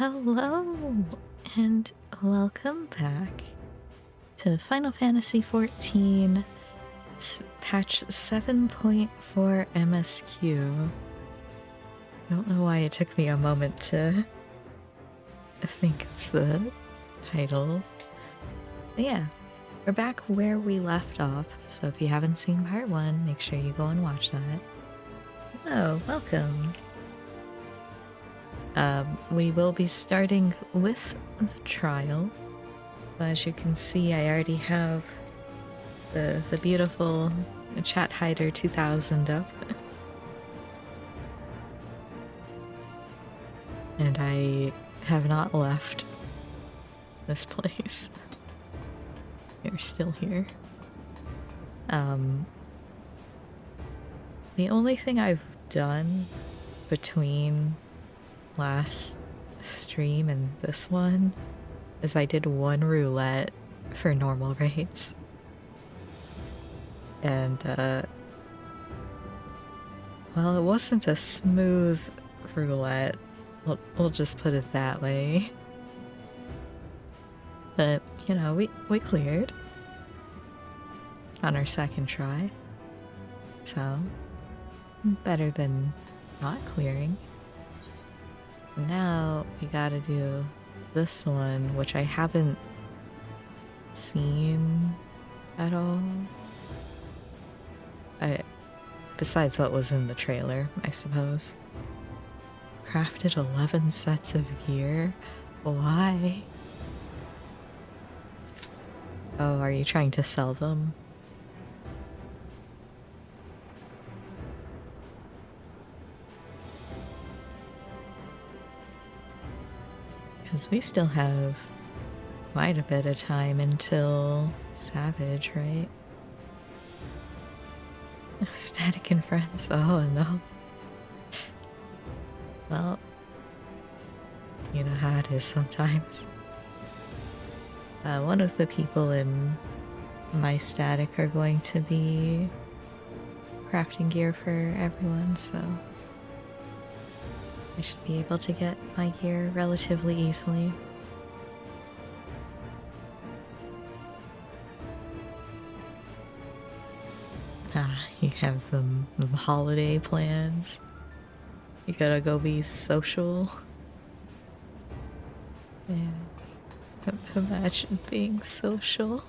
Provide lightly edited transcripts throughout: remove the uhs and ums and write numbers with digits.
Hello, and welcome back to Final Fantasy XIV patch 7.4 MSQ. Don't know why it took me a moment to think of the title. But yeah, we're back where we left off, so if you haven't seen part 1, make sure you go and watch that. Hello, welcome. We will be starting with the trial. As you can see, I already have the beautiful chat hider 2000 up. And I have not left this place. You're still here. The only thing I've done between last stream and this one is I did one roulette for normal rates. And, well, it wasn't a smooth roulette. We'll just put it that way. But, you know, we cleared on our second try. So, better than not clearing. Now we gotta do this one, which I haven't seen at all. Besides what was in the trailer, I suppose. Crafted 11 sets of gear? Why? Oh, are you trying to sell them? Because we still have quite a bit of time until Savage, right? Static and Friends, oh no. Well, you know how it is sometimes. One of the people in my static are going to be crafting gear for everyone, so I should be able to get my gear relatively easily. You have them holiday plans. You gotta go be social. Man, imagine being social.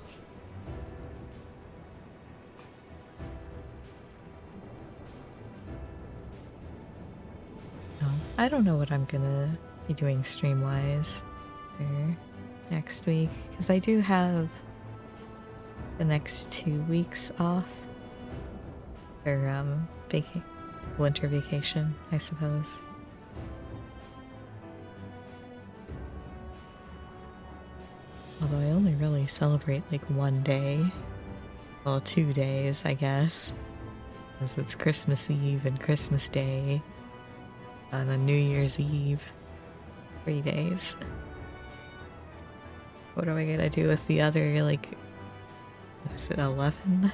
I don't know what I'm gonna be doing stream-wise for next week, because I do have the next 2 weeks off for winter vacation, I suppose. Although I only really celebrate like one day. Well, 2 days, I guess. Because it's Christmas Eve and Christmas Day. And then New Year's Eve. 3 days. What am I gonna do with the other, like, is it 11?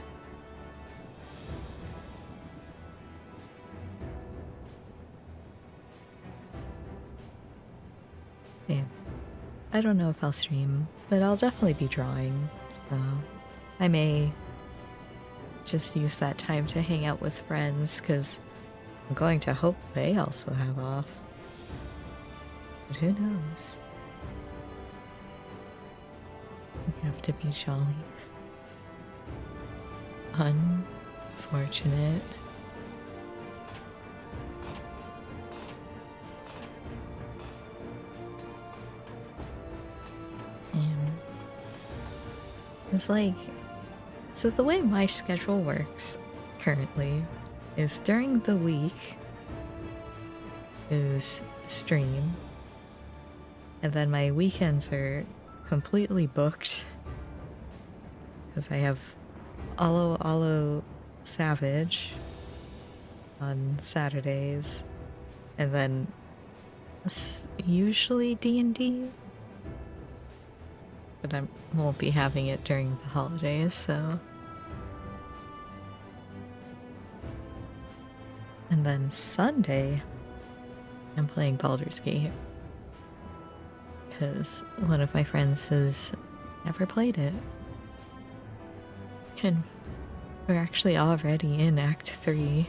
Yeah. I don't know if I'll stream, but I'll definitely be drawing, so I may just use that time to hang out with friends, because I'm going to hope they also have off. But who knows? We have to be jolly. Unfortunate. It's like, so the way my schedule works currently is during the week is stream, and then my weekends are completely booked because I have Alo Savage on Saturdays, and then usually D&D. But I won't be having it during the holidays, so. And then Sunday, I'm playing Baldur's Gate. because one of my friends has never played it. And we're actually already in Act 3.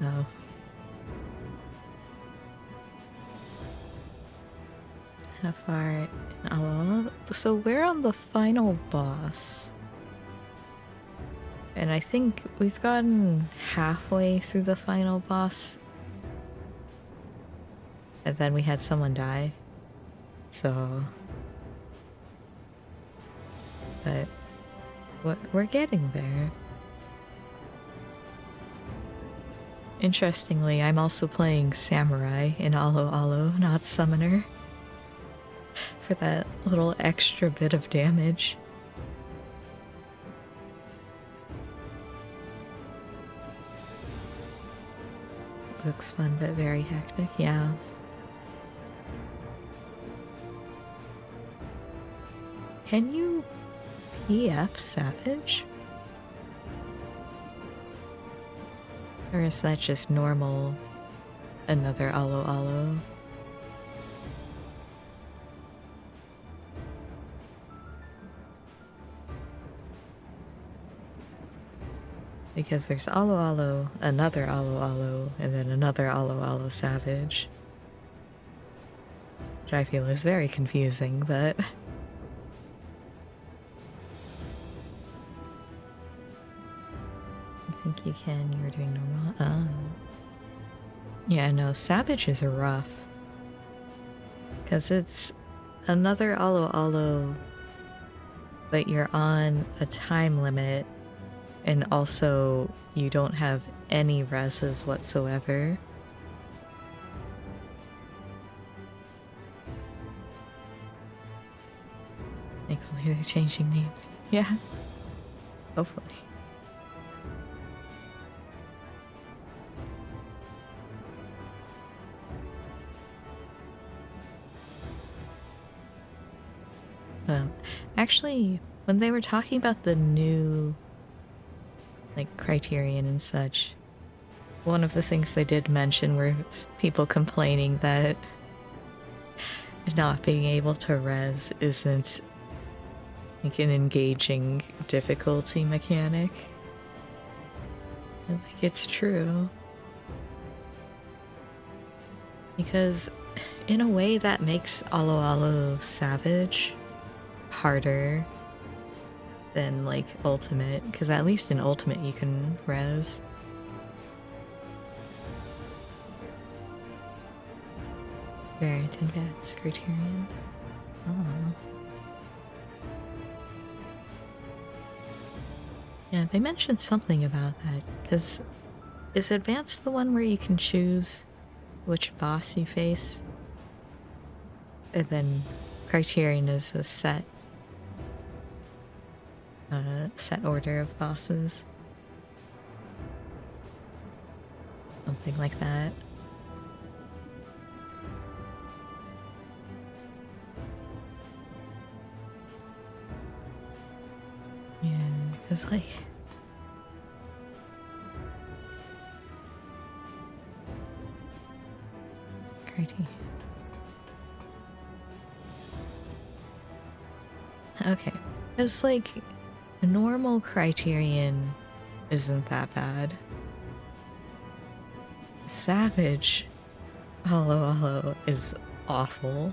Oh. How far? Oh, so we're on the final boss. And I think we've gotten halfway through the final boss. And then we had someone die. So... But... we're getting there. Interestingly, I'm also playing Samurai in Alo Alo, not Summoner. For that little extra bit of damage. Looks fun, but very hectic, yeah. Can you PF Savage? Or is that just normal? Another Alo Alo? Because there's Alo Alo, another Alo Alo, and then another Alo Alo Savage. Which I feel is very confusing, but... I think you can, you were doing normal. Oh. Yeah, no, Savage is rough. Because it's another Alo Alo, but you're on a time limit. And also, you don't have any reses whatsoever. Thankfully, they're changing names. Yeah. Hopefully. Actually, when they were talking about the new... like Criterion and such, one of the things they did mention were people complaining that not being able to res isn't like an engaging difficulty mechanic. I think it's true. Because in a way that makes Alo Alo Savage harder than like Ultimate, because at least in Ultimate you can res. Variant and Vets Criterion. Oh. Yeah, they mentioned something about that, because is Advanced the one where you can choose which boss you face? And then Criterion is a set order of bosses. Something like that. Yeah, because like... Criterion. Okay, it's like... normal Criterion isn't that bad. Savage Alo Alo is awful.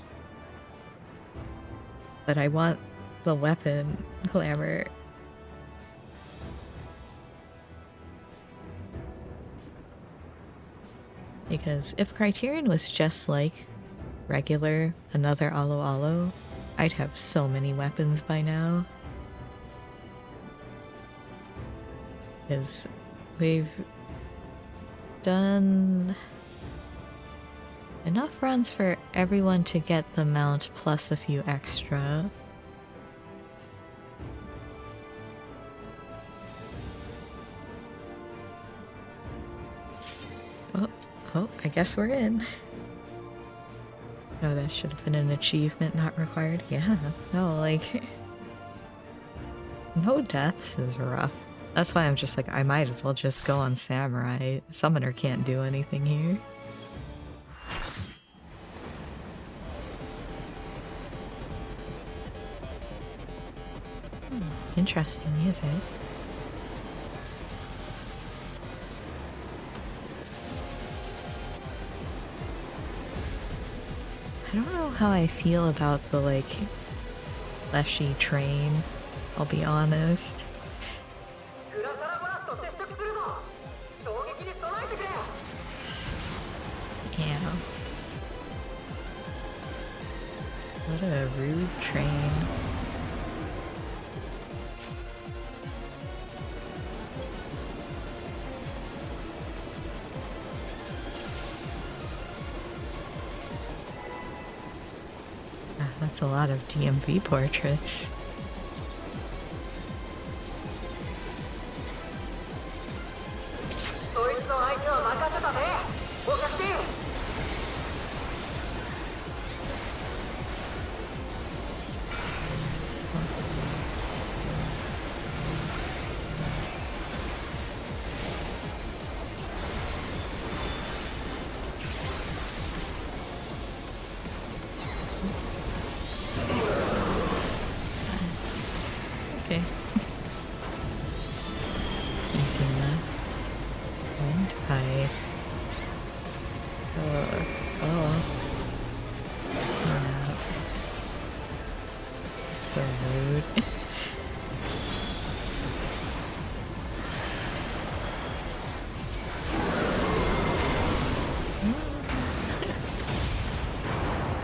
But I want the weapon glamour. Because if Criterion was just like regular another Alo Alo, I'd have so many weapons by now. Because we've done enough runs for everyone to get the mount plus a few extra. Oh, I guess we're in. Oh, that should have been an achievement not required. Yeah, no, like... no deaths is rough. That's why I'm just like, I might as well just go on Samurai. Summoner can't do anything here. Interesting music. I don't know how I feel about the, like, fleshy train, I'll be honest. Yeah. What a rude train. That's a lot of DMV portraits. Okay. Using the windpipe. Oh. Yeah. So rude.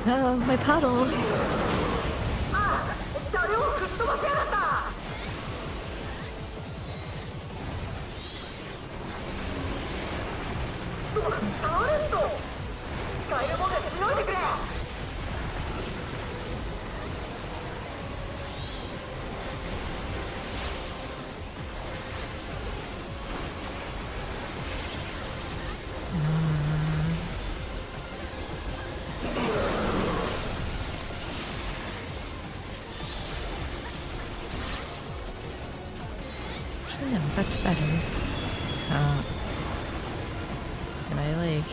Oh, my puddle. No, that's better. Can I, like...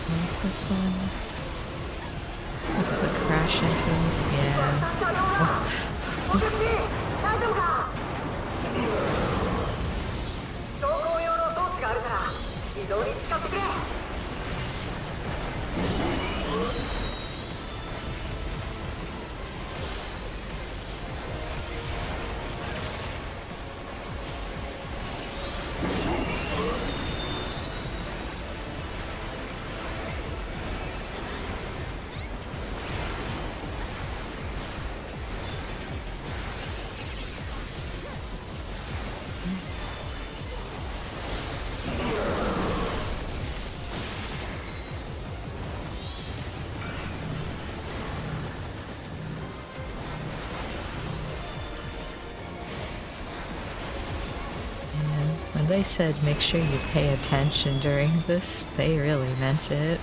What's this one? Is this the crash into this? Yeah. When they said make sure you pay attention during this, they really meant it.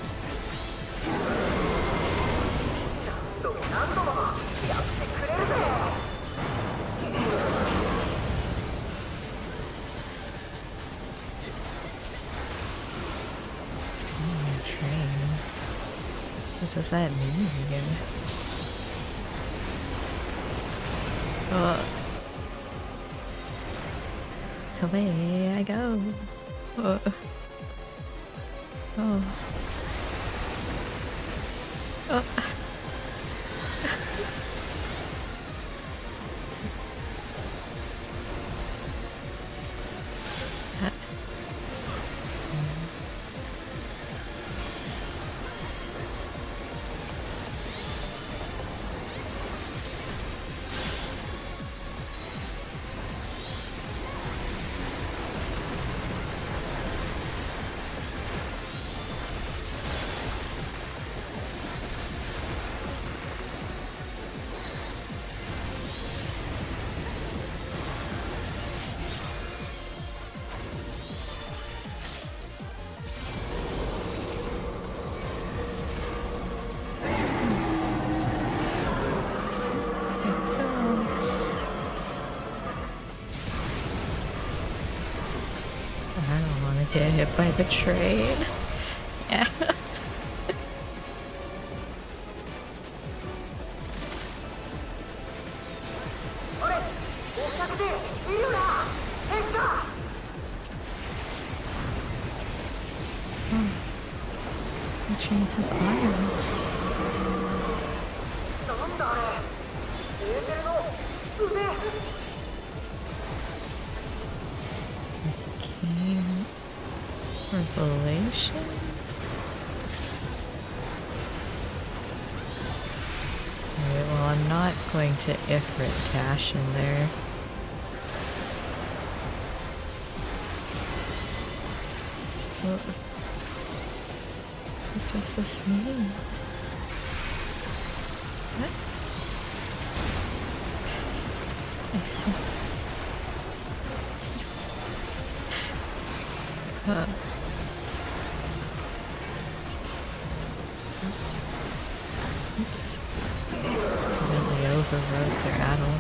Train. What does that mean? Away I go. Oh. Oh. I don't want to get hit by the train. Yeah. Oh, the train has arms. Revelation? Alright, well, I'm not going to Ifrit dash in there. What does this mean? What? I see. Oops. Accidentally overrode their adder.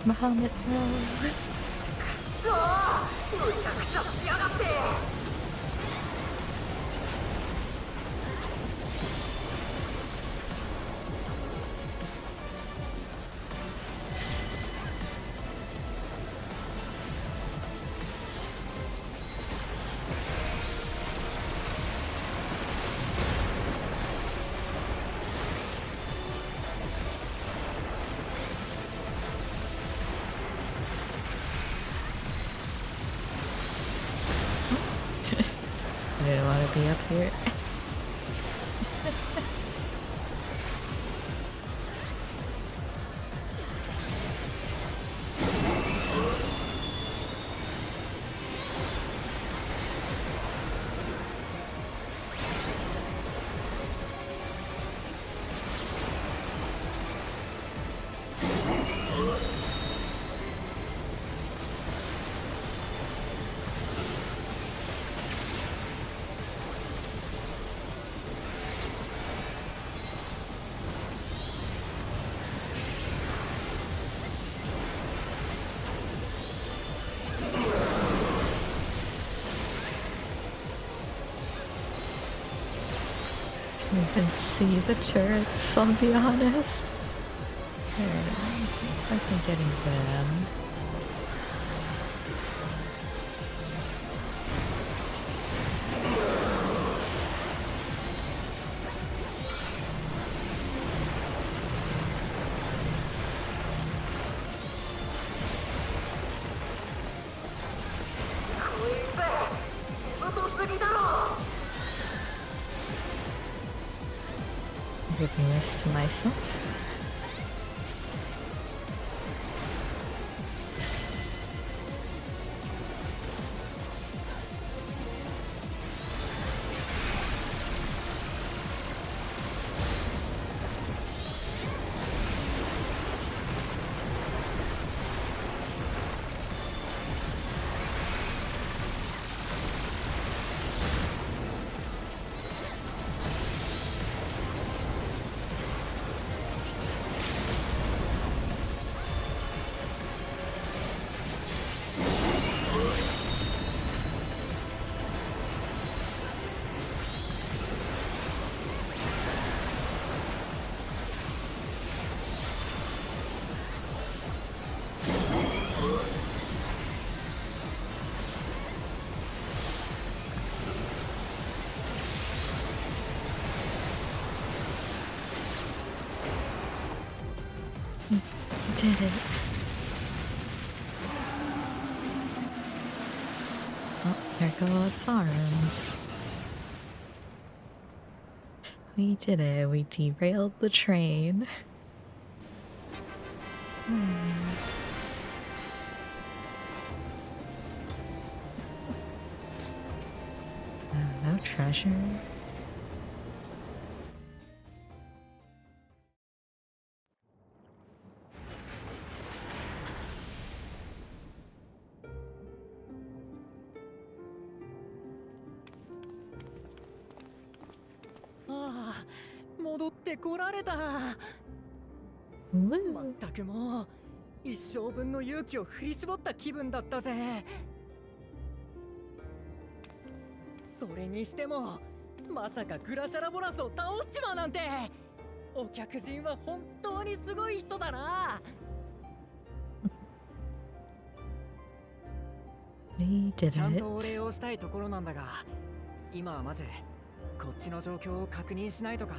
Muhammad, no. I didn't want to be up here. You can see the turrets, I'll be honest. I think getting them. Giving this to myself. Did it. Oh, there go its arms. We did it. We derailed the train. No treasure. てこられた。Woo. まったくもう一生分の勇気を振り絞った気分だったぜ。それにしてもまさかグラシャラボラスを倒しちまうなんて。お客人は本当にすごい人だな。He did ちゃん it. とお礼をしたいところなんだが、今はまずこっちの状況を確認しないとか。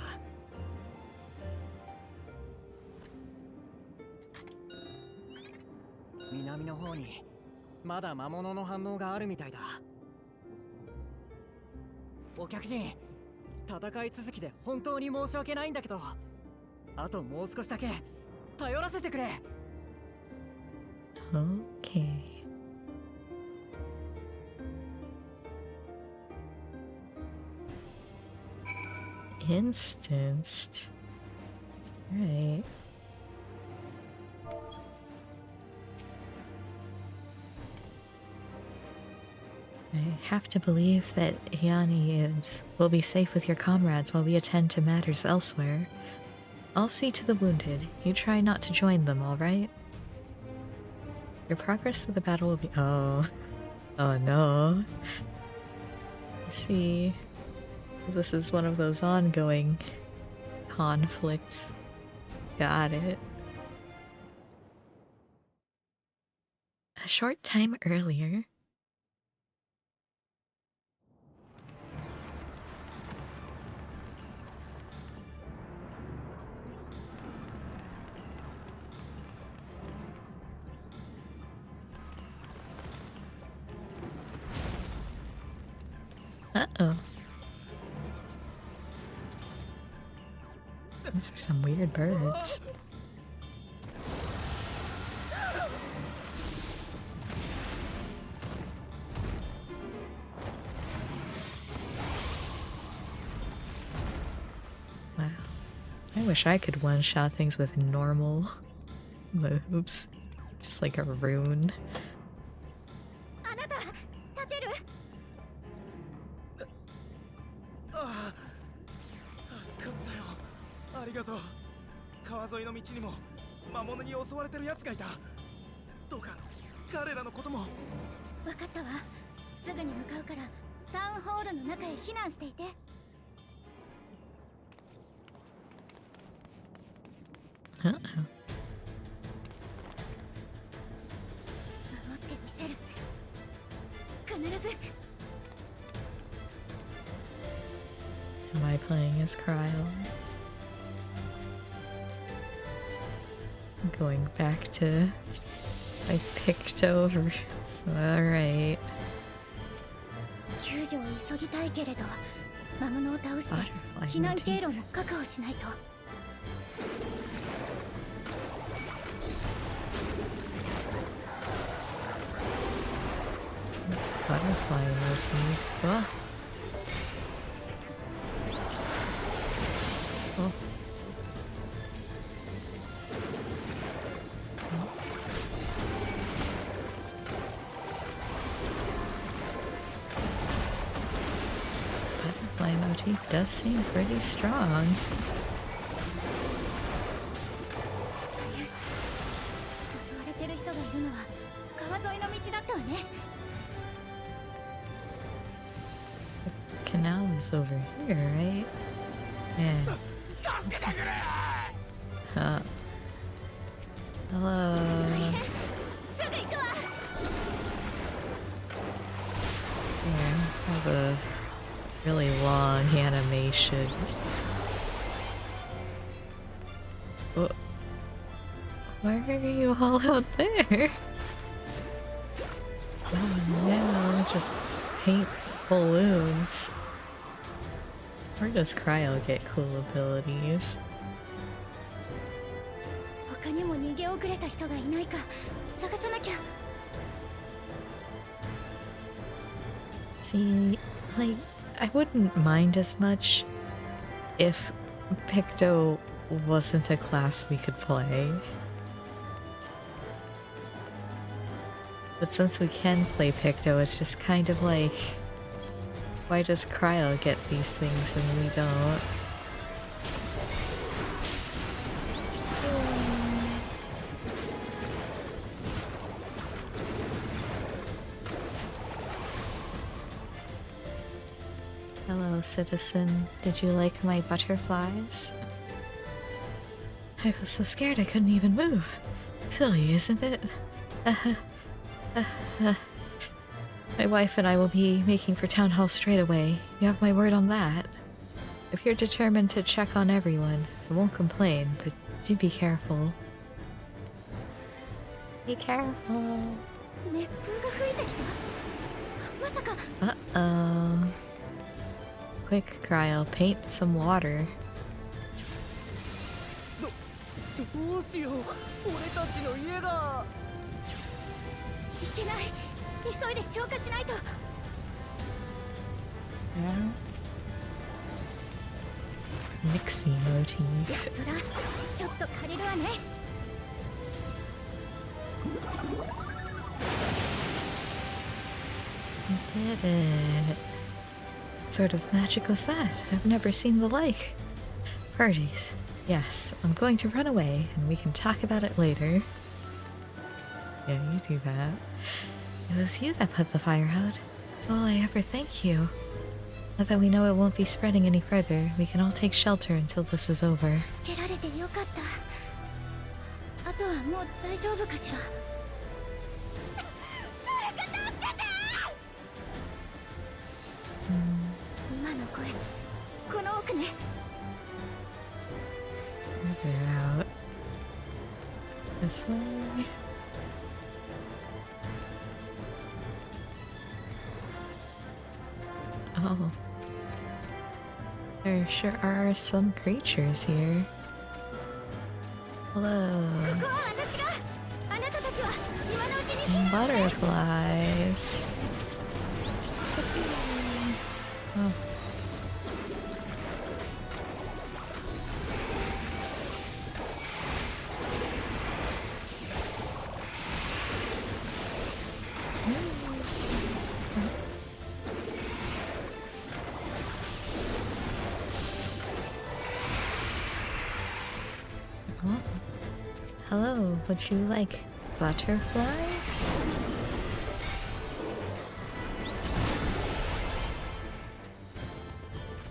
南の方にまだ魔物の反応があるみたいだ。お客人、戦い続きで本当に申し訳ないんだけど、あともう少しだけ頼らせてくれ。 Okay. Instanced. Right. I have to believe that will be safe with your comrades while we attend to matters elsewhere. I'll see to the wounded. You try not to join them, alright? Your progress through the battle will be— Oh. Oh no. See. This is one of those ongoing conflicts. Got it. A short time earlier. Uh-oh. Those are some weird birds. Wow. I wish I could one-shot things with normal moves. Just like a rune. Uh-oh. Am I playing as Cryo? Going back to my Picto roots. Alright. Butterfly motif. Oh. Oh. Butterfly motif does seem pretty strong. Canal is over here, right? Yeah. Hello. Here, have a really long animation. Oh. Why are you all out there? Oh no, just paint balloons. Or does Cryo get cool abilities? See, like, I wouldn't mind as much if Picto wasn't a class we could play. But since we can play Picto, it's just kind of like, why does Cryo get these things and we don't? Hello, citizen. Did you like my butterflies? I was so scared I couldn't even move. Silly, isn't it? My wife and I will be making for town hall straight away. You have my word on that. If you're determined to check on everyone, I won't complain, but do be careful. Be careful. Uh-oh. Quick, Cryo, paint some water. どうしよう、俺たちの家が。いけない、急いで消火しないと。Nixie motif. そら、ちょっと借りるわね。You did it. What sort of magic was that? I've never seen the like. Parties. Yes, I'm going to run away, and we can talk about it later. Yeah, you do that. It was you that put the fire out. Will I ever thank you? Now that we know it won't be spreading any further, we can all take shelter until this is over. Figure out this way. Oh, there sure are some creatures here. Hello. Butterflies. Oh. Oh. Hello, would you like butterflies?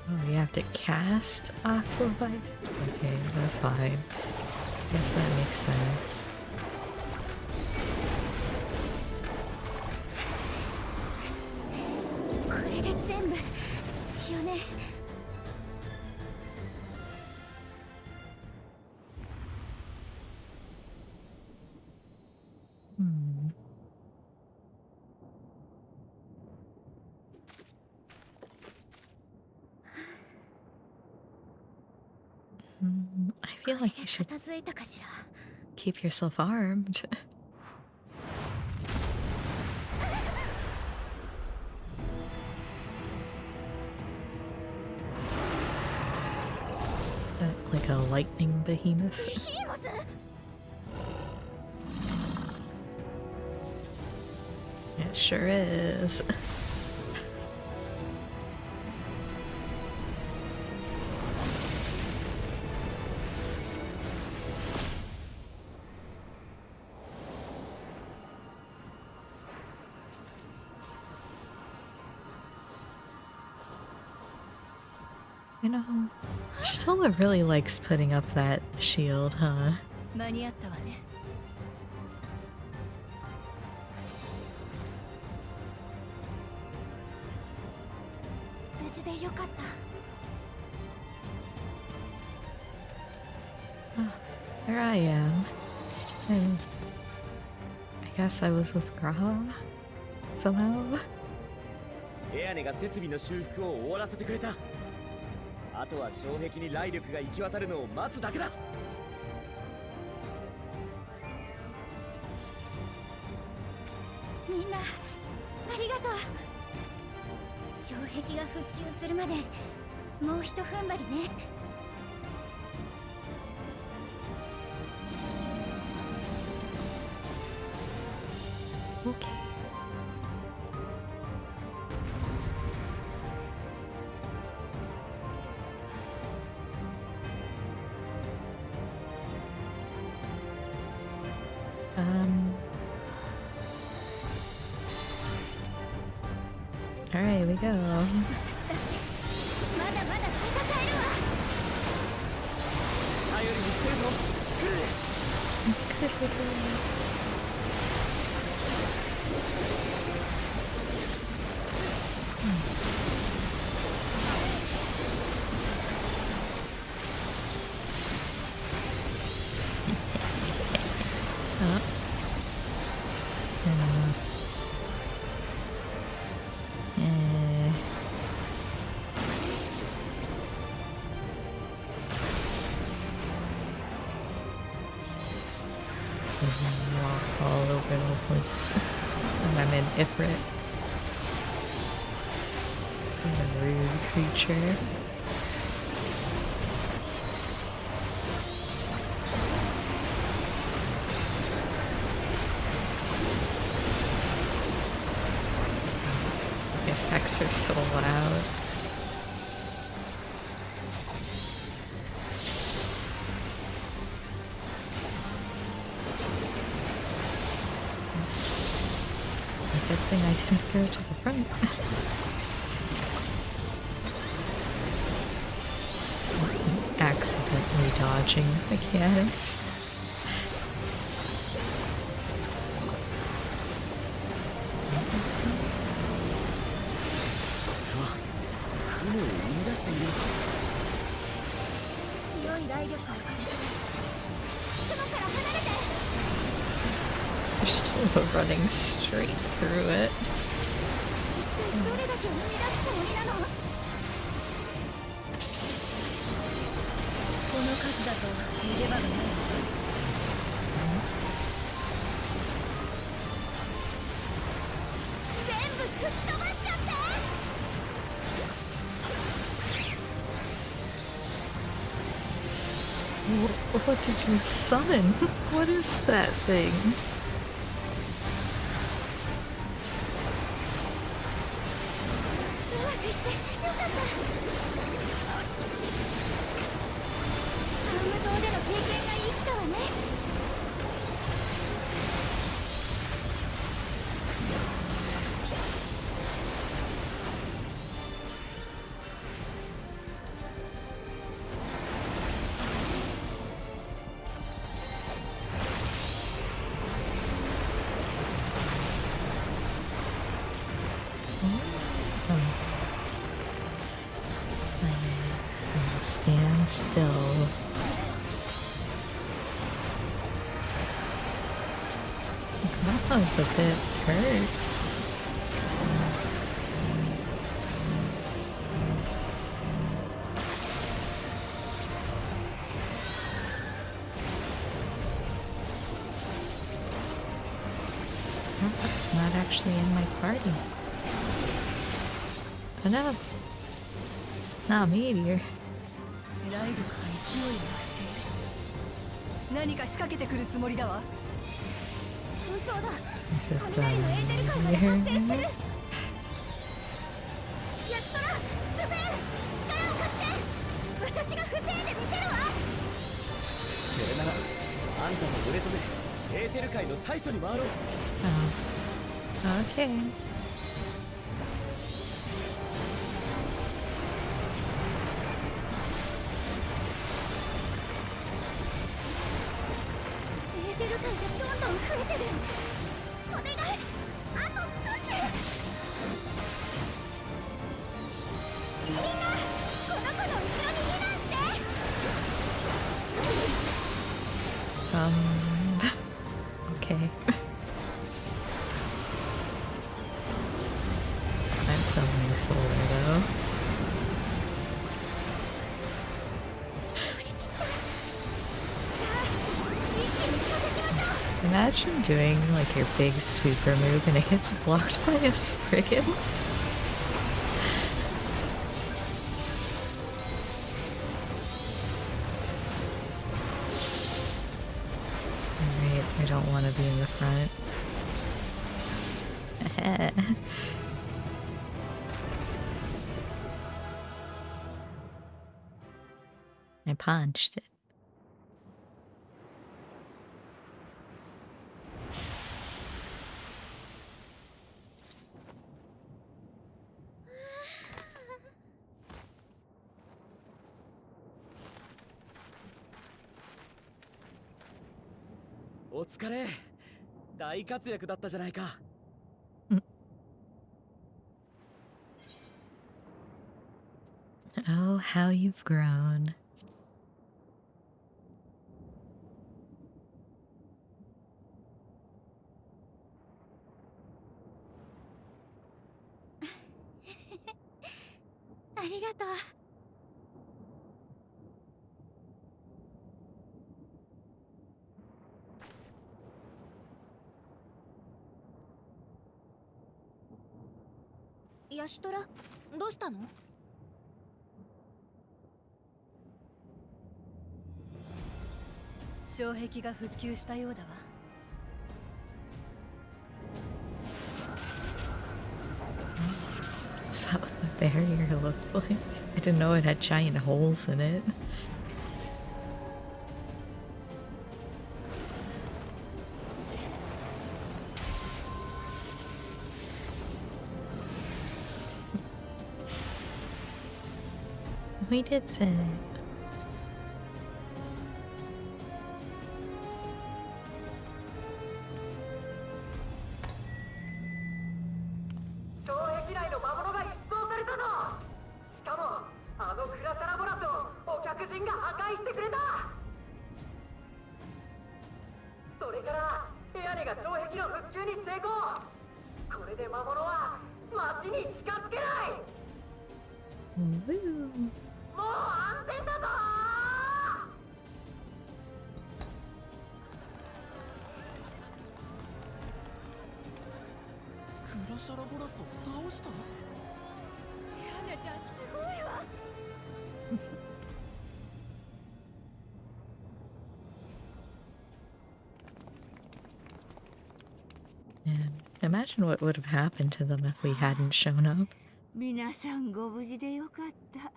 Oh, you have to cast Aquabite? Okay, that's fine. Guess that makes sense. I feel like you should keep yourself armed. Like a lightning behemoth. It sure is. You know, Stola really likes putting up that shield, huh? Oh, there I am. And I guess I was with Graha somehow. エアネが設備の修復を終わらせてくれた。あとは障壁に雷力が行き渡るのを待つだけだ。みんなありがとう。障壁が復旧するまでもうひと踏ん張りね。Okay. Alright, we go. だまだ戦えるわ。頼りにしてるぞ。来る。Walk all over the place. And I'm an Ifrit. A rude creature. The effects are so loud. Good thing I didn't go to the front. Accidentally dodging mechanics. They're still running straight through it. What did you summon? What is that thing? Stand still. That was a bit hurt. That's not actually in my party. Oh no. Not meteor. ライドが勢いがしている。何か仕掛けてくるつもりだわ。本当だ。 Is it 雷のエーテル感が発生してる。 here? やったらスフェン、力を貸して。私が防いでみせるわ。それならあんたも俺とでエーテル界の対処に回ろう。Oh. Okay. エーテル感がどんどん増えてる。お願い、あと少し。みんな、この子の後ろに避難して。Okay. I'm summoning solar though. Imagine doing like your big super move and it gets blocked by a Spriggan. Alright, I don't want to be in the front. I punched it. お疲れ。大活躍だったじゃないか。Oh, how you've grown. ありがとう。ヤシトラ、どうしたの？障壁が復旧したようだわ。Is that what the barrier looked like? I didn't know it had giant holes in it. We did it. 障壁内の魔物が一掃されたぞ。しかもあのクラシャラボラスをお客人が破壊してくれた。それからエアネが障壁の復旧に成功。これで魔物は街に近づけない。もう安全だぞ。クラシャラボラスを倒した？ヤネちゃんすごいわ。Man, imagine what would have happened to them if we hadn't shown up. 皆さんご無事でよかった。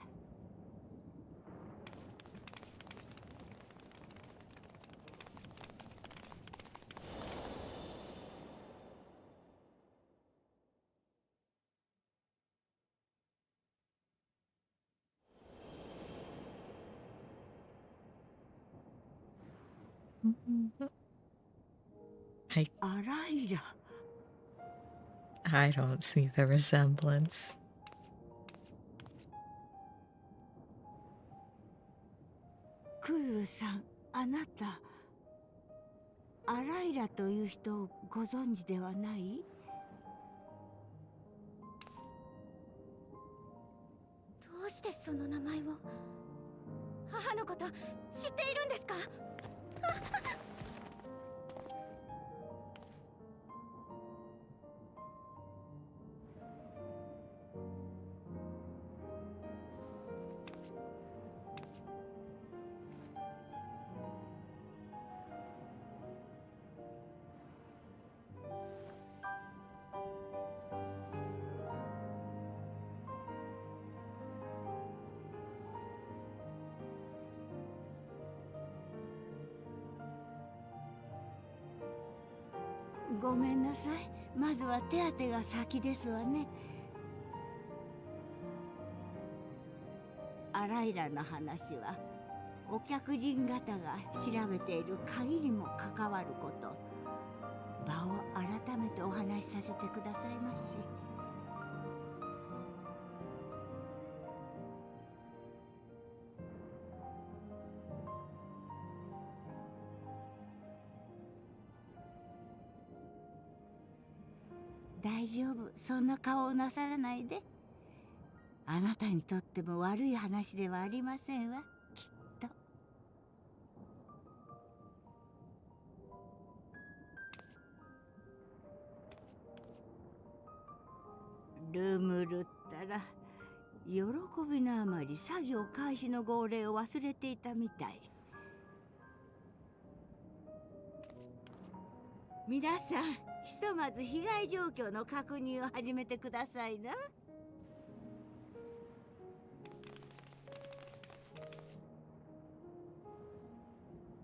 あらいら。I don't see the resemblance. クルルさん、あなたアライラという人をご存知ではない？どうしてその名前を？母のこと知っているんですか？ごめんなさい。まずは手当てが先ですわね。アライラの話はお客人方が調べている鍵にも関わること。場を改めてお話しさせてくださいまし。大丈夫、そんな顔をなさらないで。あなたにとっても悪い話ではありませんわ、きっと。ルムルったら喜びのあまり作業開始の号令を忘れていたみたい。皆さん、ひとまず被害状況の確認を始めてくださいな。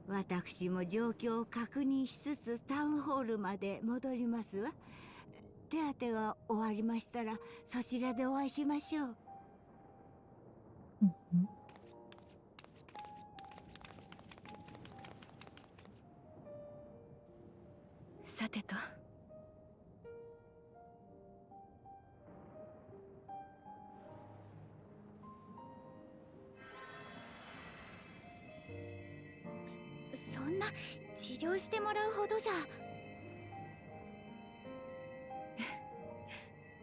私も状況を確認しつつタウンホールまで戻りますわ。手当てが終わりましたらそちらでお会いしましょう。さてと。そんな治療してもらうほどじゃ。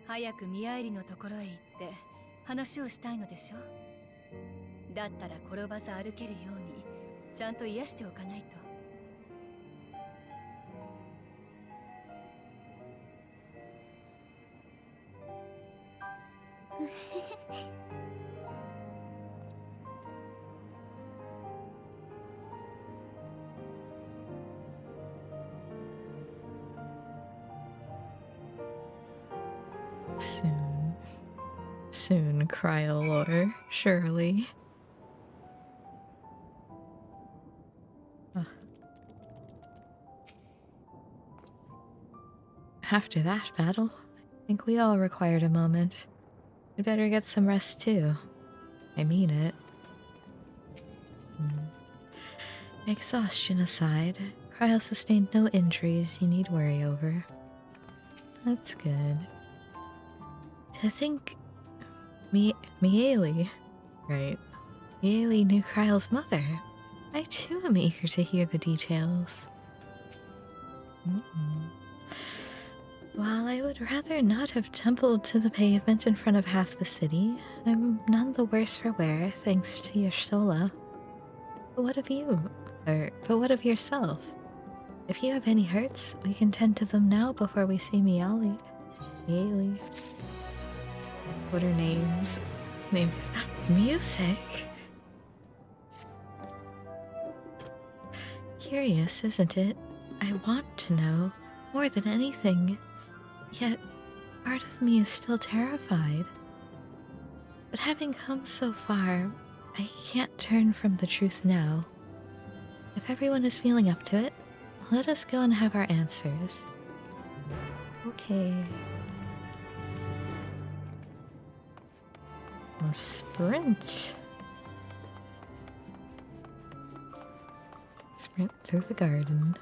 早く宮入のところへ行って話をしたいのでしょ。だったら転ばず歩けるようにちゃんと癒しておかないと。Soon, Cryolore, surely. After that battle, I think we all required a moment. We'd better get some rest too. I mean it. Exhaustion aside, Cryo sustained no injuries you need worry over. That's good. To think Mieli, right? Mieli knew Kryle's mother. I too am eager to hear the details. While I would rather not have tumbled to the pavement in front of half the city, I'm none the worse for wear thanks to your Shola. But what of you? But what of yourself? If you have any hurts, we can tend to them now before we see Mieli. What are names? Names. Music? Curious, isn't it? I want to know, more than anything. Yet, part of me is still terrified. But having come so far, I can't turn from the truth now. If everyone is feeling up to it, let us go and have our answers. Okay. A sprint. Sprint through the garden.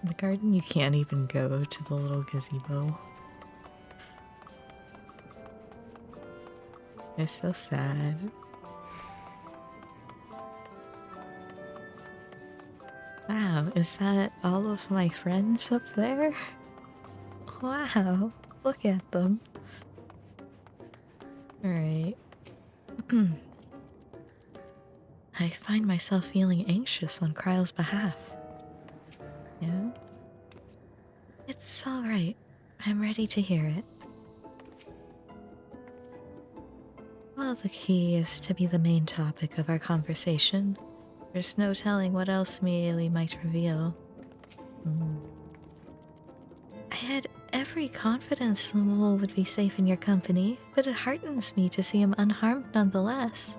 The garden, you can't even go to the little gazebo. It's so sad. Wow, is that all of my friends up there? Wow, look at them. Alright. I find myself feeling anxious on Kryle's behalf. Yeah? It's alright. I'm ready to hear it. Well, the key is to be the main topic of our conversation. There's no telling what else Mieli might reveal. I had every confidence the mole would be safe in your company, but it heartens me to see him unharmed nonetheless.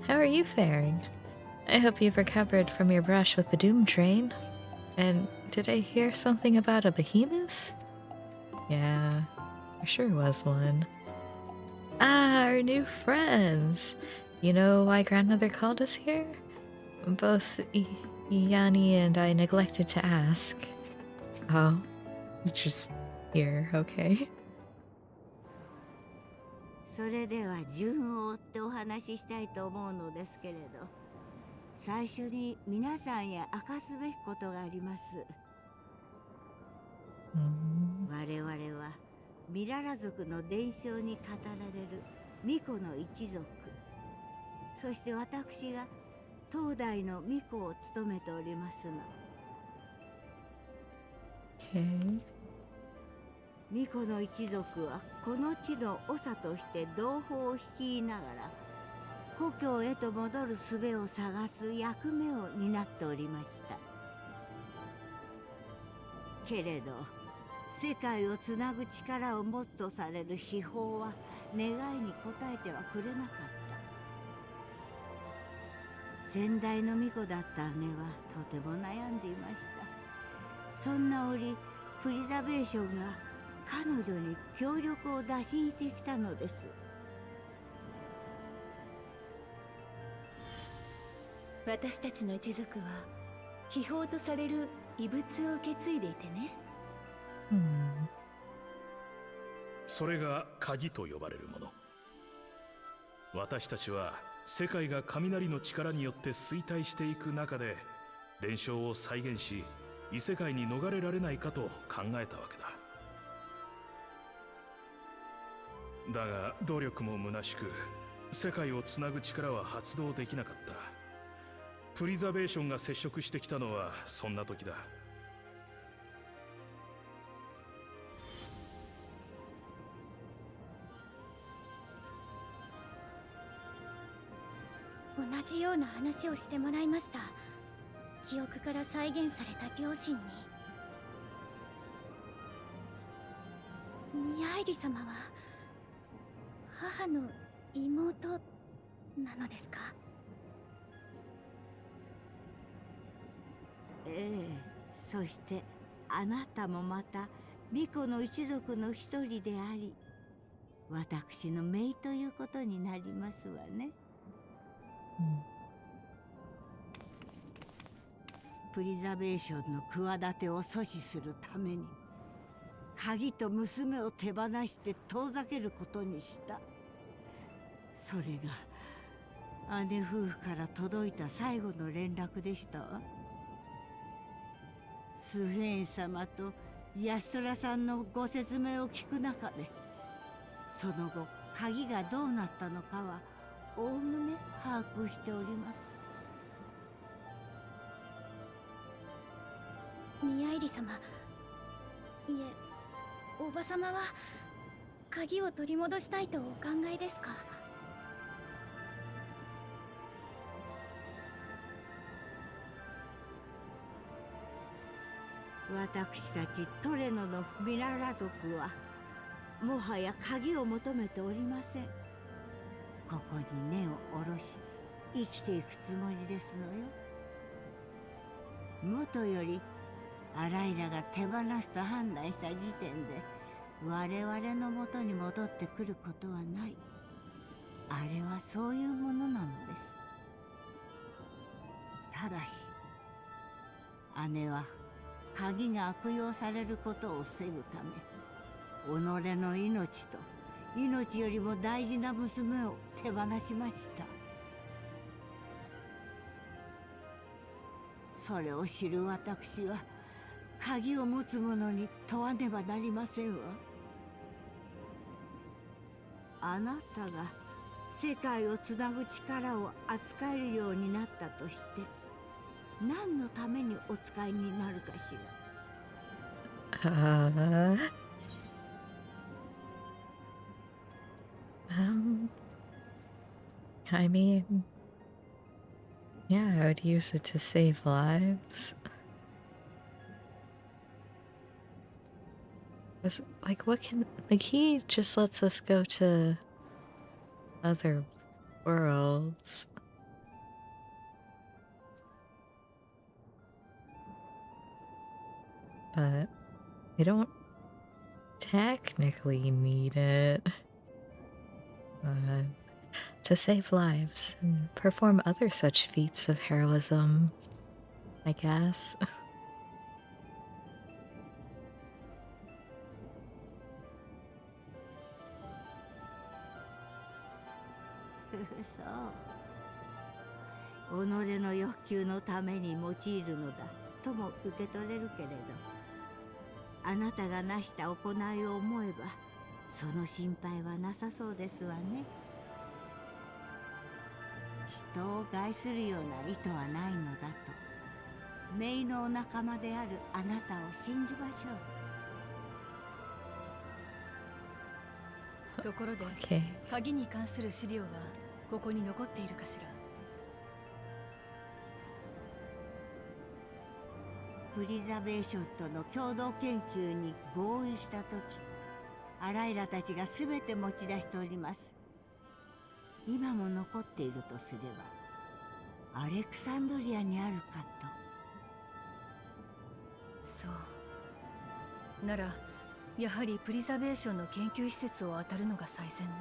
How are you faring? I hope you've recovered from your brush with the Doom Train. And did I hear something about a behemoth? Yeah, there sure was one. Ah, our new friends! You know why grandmother called us here? Both Yanni and I neglected to ask. Oh, you're just here, okay. それでは順を追ってお話ししたいと思うのですけれど、最初に皆さんへ明かすべきことがあります。我々はミララ族の伝承に語られる巫女の一族、そして私が当代の巫女を務めておりますの。巫女の一族はこの地の長として同胞を率いながら故郷へと戻る術を探す役目を担っておりました。けれど世界をつなぐ力を持つとされる秘宝は願いに応えてはくれなかった。先代の巫女だった姉はとても悩んでいました。そんな折プリザベーションが彼女に協力を打診してきたのです。私たちの一族は秘宝とされる遺物を受け継いでいてね。それが鍵と呼ばれるもの。私たちは世界が雷の力によって衰退していく中で伝承を再現し、異世界に逃れられないかと考えたわけだ。だが努力も虚しく、世界をつなぐ力は発動できなかった。プリザベーションが接触してきたのはそんな時だ。同じような話をしてもらいました。記憶から再現された両親に。ミアイリ様は母の妹なのですか？ええ、そしてあなたもまた巫女の一族の一人であり、私の姪ということになりますわね。プリザベーションの企てを阻止するために、鍵と娘を手放して遠ざけることにした。それが姉夫婦から届いた最後の連絡でしたわ。スフェーン様とヤストラさんのご説明を聞く中で、その後鍵がどうなったのかはおおむね把握しております。ミアイリ様、いえ、おばさまは鍵を取り戻したいとお考えですか？私たちトレノのミララ族はもはや鍵を求めておりません。ここに根を下ろし生きていくつもりですのよ。もとよりアライラが手放すと判断した時点で我々の元に戻ってくることはない。あれはそういうものなのです。ただし姉は鍵が悪用されることを防ぐため、己の命と命よりも大事な娘を手放しました。それを知る私は鍵を持つ者に問わねばなりませんわ。あなたが世界をつなぐ力を扱えるようになったとして、何のためにお使いになるかしら。I mean, yeah, I would use it to save lives. Like, what can, like, he just lets us go to other worlds. But we don't technically need it to save lives and perform other such feats of heroism, I guess. そう。己の欲求のために用いるのだとも受け取れるけれど、あなたがなした行いを思えばその心配はなさそうですわね。人を害するような意図はないのだと、姪のお仲間であるあなたを信じましょところで、Okay. 鍵に関する資料はここに残っているかしら。プリザベーションとの共同研究に合意した時、アライラたちが全て持ち出しております。今も残っているとすればアレクサンドリアにあるかと。そうならやはりプリザベーションの研究施設を当たるのが最善ね。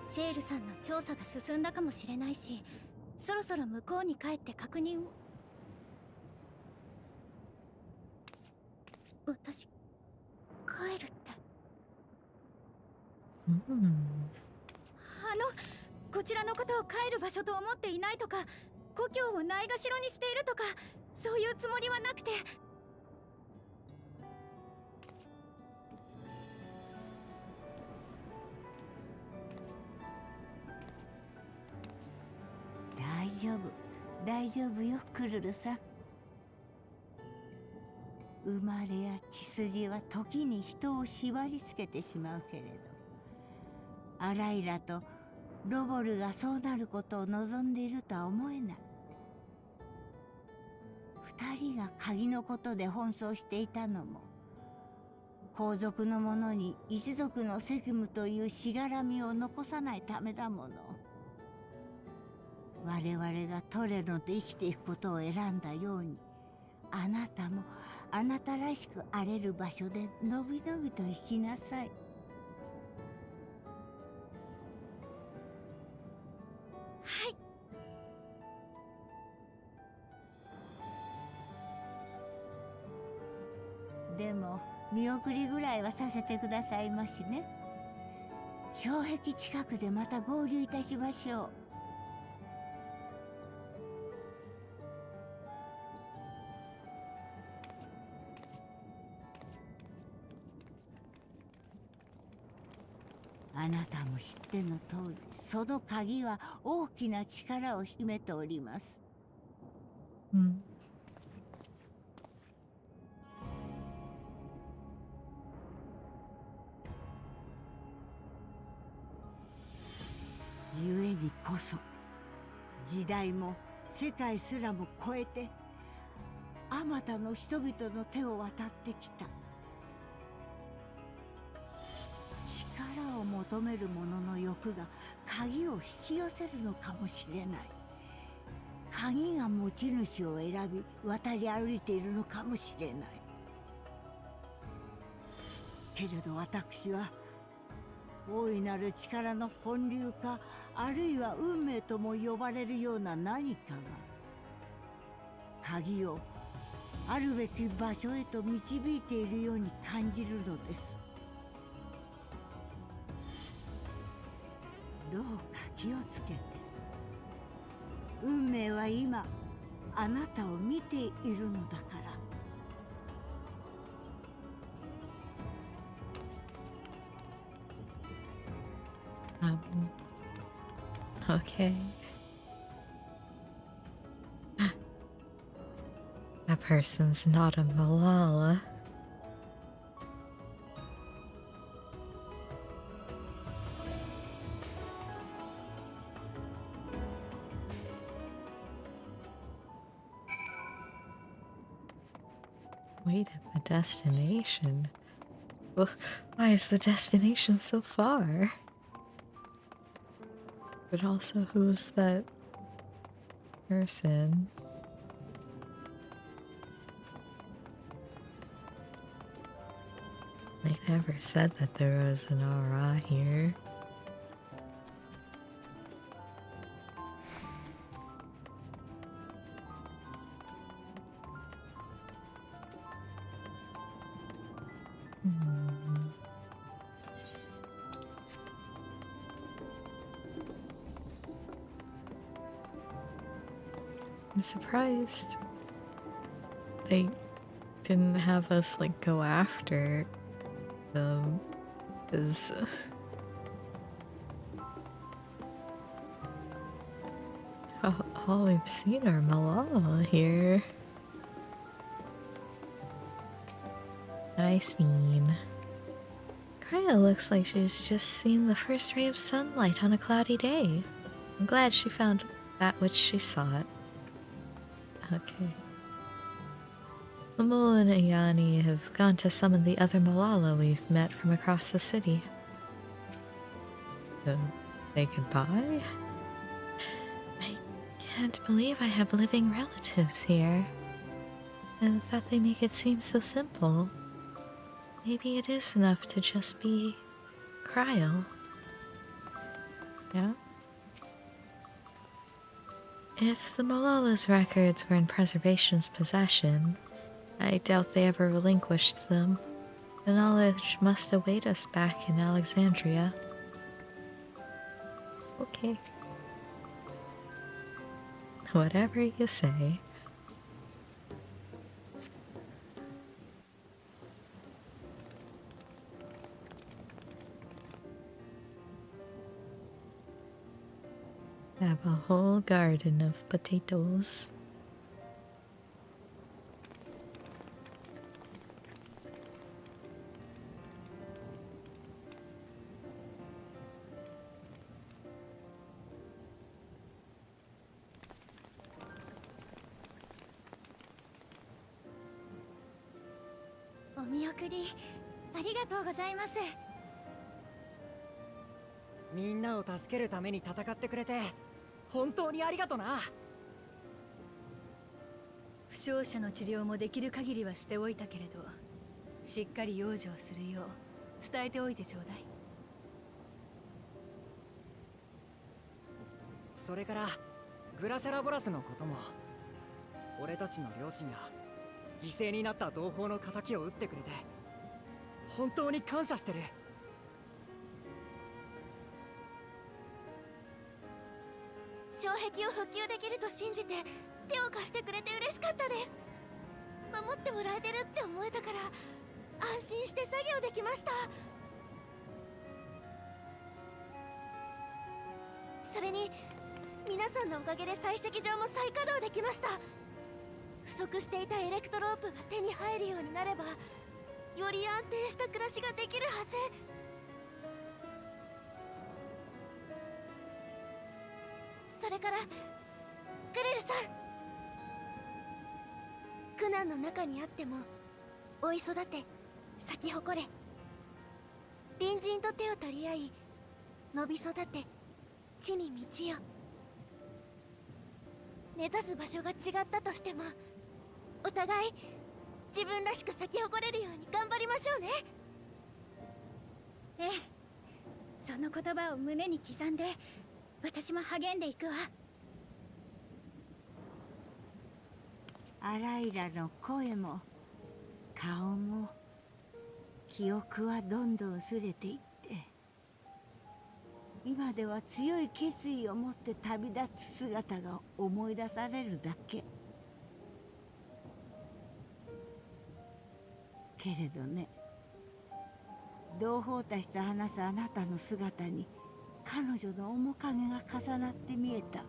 シェールさんの調査が進んだかもしれないし、そろそろ向こうに帰って確認を。私帰るって。こちらのことを帰る場所と思っていないとか、故郷をないがしろにしているとか、そういうつもりはなくて。大丈夫、大丈夫よ、クルルさん。生まれや血筋は時に人を縛りつけてしまうけれど、アライラとロボルがそうなることを望んでいるとは思えない。二人が鍵のことで奔走していたのも、皇族の者に一族の責務というしがらみを残さないためだもの。我々がトレノで生きていくことを選んだように、あなたもあなたらしく荒れる場所でのびのびと生きなさい。はい。でも見送りぐらいはさせてくださいましね。障壁近くでまた合流いたしましょう。あなたも知っての通り、その鍵は大きな力を秘めております。ゆえにこそ、時代も世界すらも超えて、あまたの人々の手を渡ってきた。力を求める者の欲が鍵を引き寄せるのかもしれない。鍵が持ち主を選び渡り歩いているのかもしれない。けれど私は大いなる力の本流か、あるいは運命とも呼ばれるような何かが鍵をあるべき場所へと導いているように感じるのです。どうか気をつけて。運命は今あなたを見ているのだから。Okay. That person's not a Malala. Wait at the destination. Well, why is the destination so far? But also, who's that person? They never said that there was an aura here. I'm surprised they didn't have us like go after them, because all we've seen are Malala here. Nice bean. Kaya looks like she's just seen the first ray of sunlight on a cloudy day. I'm glad she found that which she sought. Okay. Momo and Ayani have gone to summon the other Malala we've met from across the city. To say goodbye? I can't believe I have living relatives here. And that they make it seem so simple. Maybe it is enough to just be Cryo. Yeah? If the Malola's records were in Preservation's possession, I doubt they ever relinquished them. The knowledge must await us back in Alexandria. Okay. Whatever you say. Have a whole garden of potatoes.お見送りありがとうございます。みんなを助けるために戦ってくれて本当にありがとな。負傷者の治療もできる限りはしておいたけれど、しっかり養生するよう伝えておいてちょうだい。それからグラシャラボラスのことも、俺たちの両親が犠牲になった同胞の仇を撃ってくれて本当に感謝してる。障壁を復旧できると信じて手を貸してくれて嬉しかったです。守ってもらえてるって思えたから安心して作業できました。それに皆さんのおかげで採石場も再稼働できました。不足していたエレクトロープが手に入るようになればより安定した暮らしができるはず。それからグレルさん、苦難の中にあっても追い育て咲き誇れ。隣人と手を取り合い伸び育て地に道よ。目指す場所が違ったとしてもお互い自分らしく咲き誇れるように頑張りましょうね。ええ、その言葉を胸に刻んで私も励んでいくわ。アライラの声も顔も記憶はどんどん薄れていって、今では強い決意を持って旅立つ姿が思い出されるだけ。けれどね、同胞たちと話すあなたの姿に彼女の面影が重なって見えた。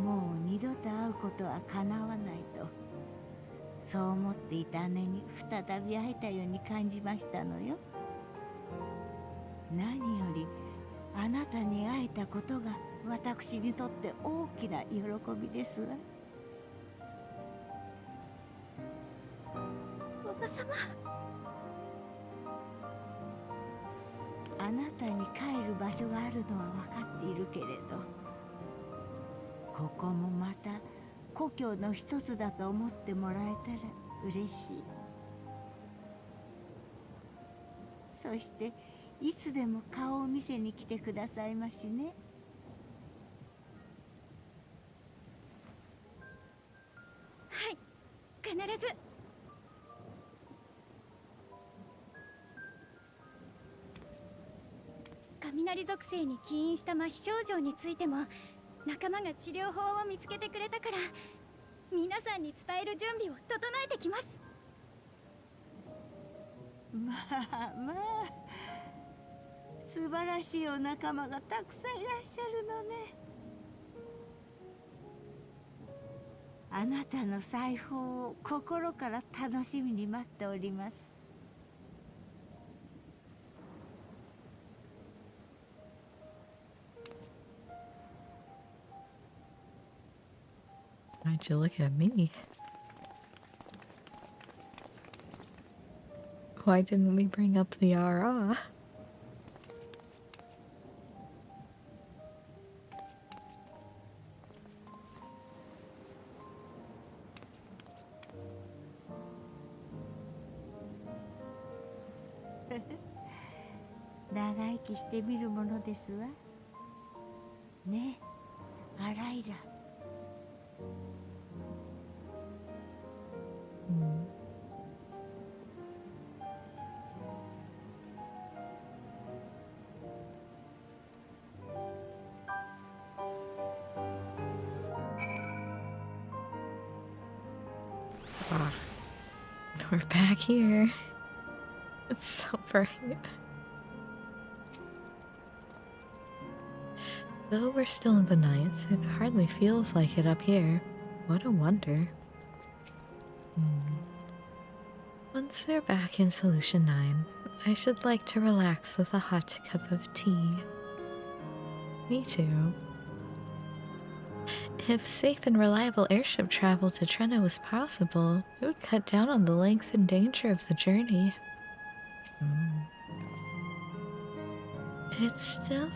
もう二度と会うことはかなわないと、そう思っていた姉に再び会えたように感じましたのよ。何よりあなたに会えたことが私にとって大きな喜びですわ。おばさま、あなたに帰る場所があるのは分かっているけれど、ここもまた故郷の一つだと思ってもらえたら嬉しい。そしていつでも顔を見せに来てくださいましね。はい、必ず。雷属性に起因した麻痺症状についても仲間が治療法を見つけてくれたから、皆さんに伝える準備を整えてきます。まあまあ、素晴らしいお仲間がたくさんいらっしゃるのね。あなたの裁縫を心から楽しみに待っております。Why'd you look at me? Why didn't we bring up the RA?長生きしてみるものですわ。ね、アライラ。Ah, we're back here. It's so bright. Though we're still in the 9th, it hardly feels like it up here. What a wonder. Once we're back in Solution 9, I should like to relax with a hot cup of tea. Me too. If safe and reliable airship travel to Trena was possible, it would cut down on the length and danger of the journey. It still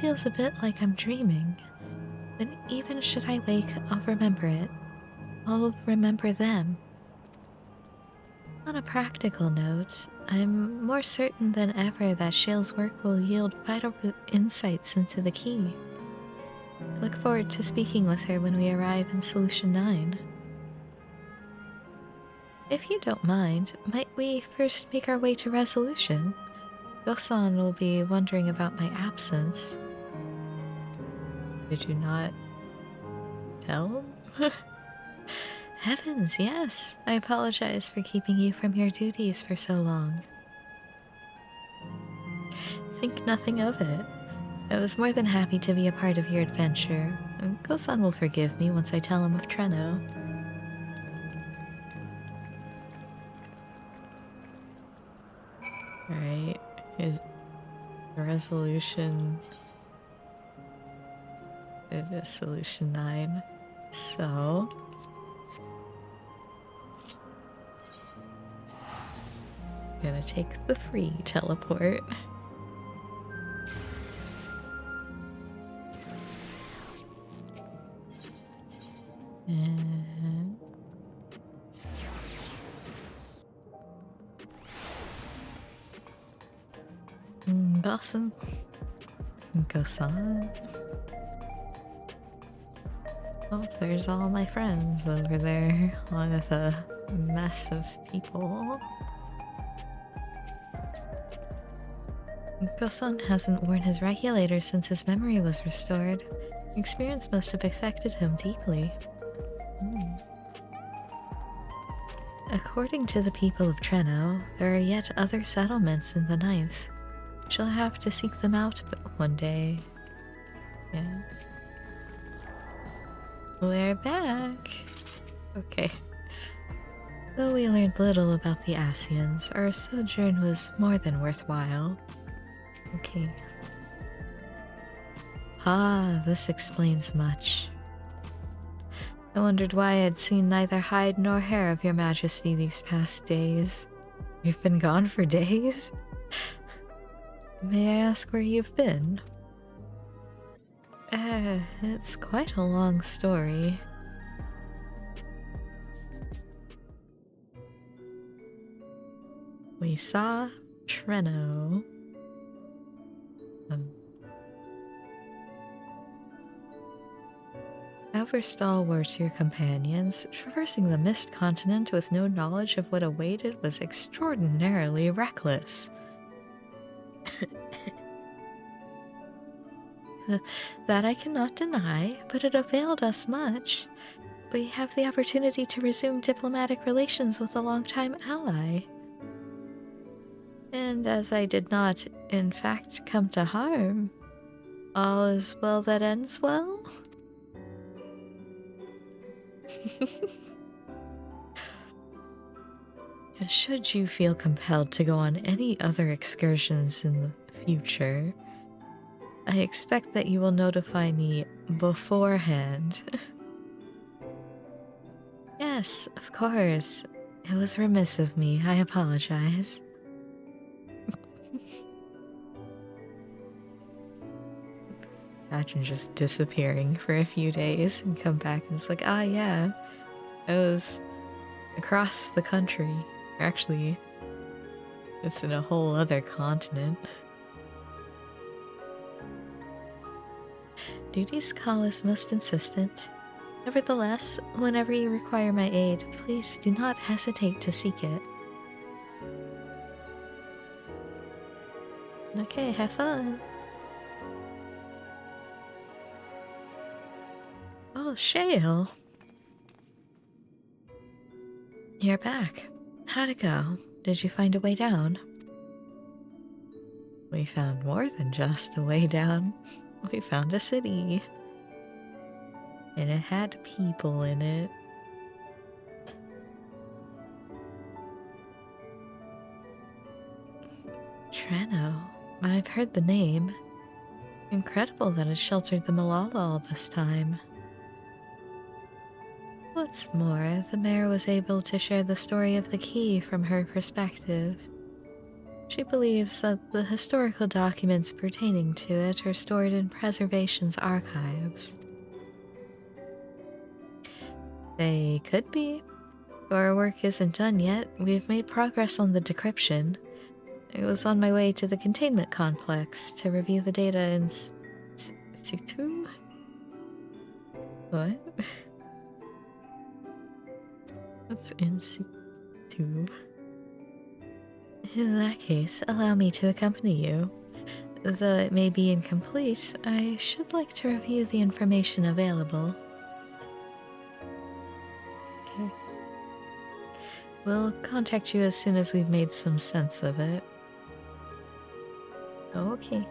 feels a bit like I'm dreaming. But even should I wake, I'll remember it. I'll remember them. On a practical note, I'm more certain than ever that Shale's work will yield vital insights into the key. I look forward to speaking with her when we arrive in Solution 9. If you don't mind, might we first make our way to Resolution? Gosan will be wondering about my absence. Did you not tell him? Heavens, yes! I apologize for keeping you from your duties for so long. Think nothing of it. I was more than happy to be a part of your adventure. Gosan will forgive me once I tell him of Treno. Alright, is Resolution... It is Solution 9. So... gonna take the free teleport. And... Gosan. Oh, there's all my friends over there, along with a mess of people. Gosan hasn't worn his regulator since his memory was restored. The experience must have affected him deeply. According to the people of Treno, there are yet other settlements in the 9th. She'll have to seek them out one day. Yeah. We're back! Okay. Though we learned little about the Asians, our sojourn was more than worthwhile. Okay. Ah, this explains much. I wondered why I had seen neither hide nor hair of your majesty these past days. You've been gone for days? May I ask where you've been? It's quite a long story. We saw Treno. Ever stalwart your companions, traversing the Mist Continent with no knowledge of what awaited was extraordinarily reckless. That I cannot deny, but it availed us much. We have the opportunity to resume diplomatic relations with a longtime ally. And as I did not, in fact, come to harm, all is well that ends well? Should you feel compelled to go on any other excursions in the future, I expect that you will notify me beforehand. Yes, of course. It was remiss of me. I apologize. Imagine just disappearing for a few days and come back and it's like, ah, yeah, I was across the country. Actually, it's in a whole other continent. Duty's call is most insistent. Nevertheless, whenever you require my aid, please do not hesitate to seek it. Okay, have fun. Oh, Shale. You're back. How'd it go? Did you find a way down? We found more than just a way down. We found a city. And it had people in it. Treno. I've heard the name. Incredible that it sheltered the Malala all this time. What's more, the mayor was able to share the story of the key from her perspective. She believes that the historical documents pertaining to it are stored in preservation's archives. They could be. Our work isn't done yet. We've made progress on the decryption. I was on my way to the containment complex to review the data in situ? What? What's in situ? In that case, allow me to accompany you. Though it may be incomplete, I should like to review the information available. Okay. We'll contact you as soon as we've made some sense of it. Okay.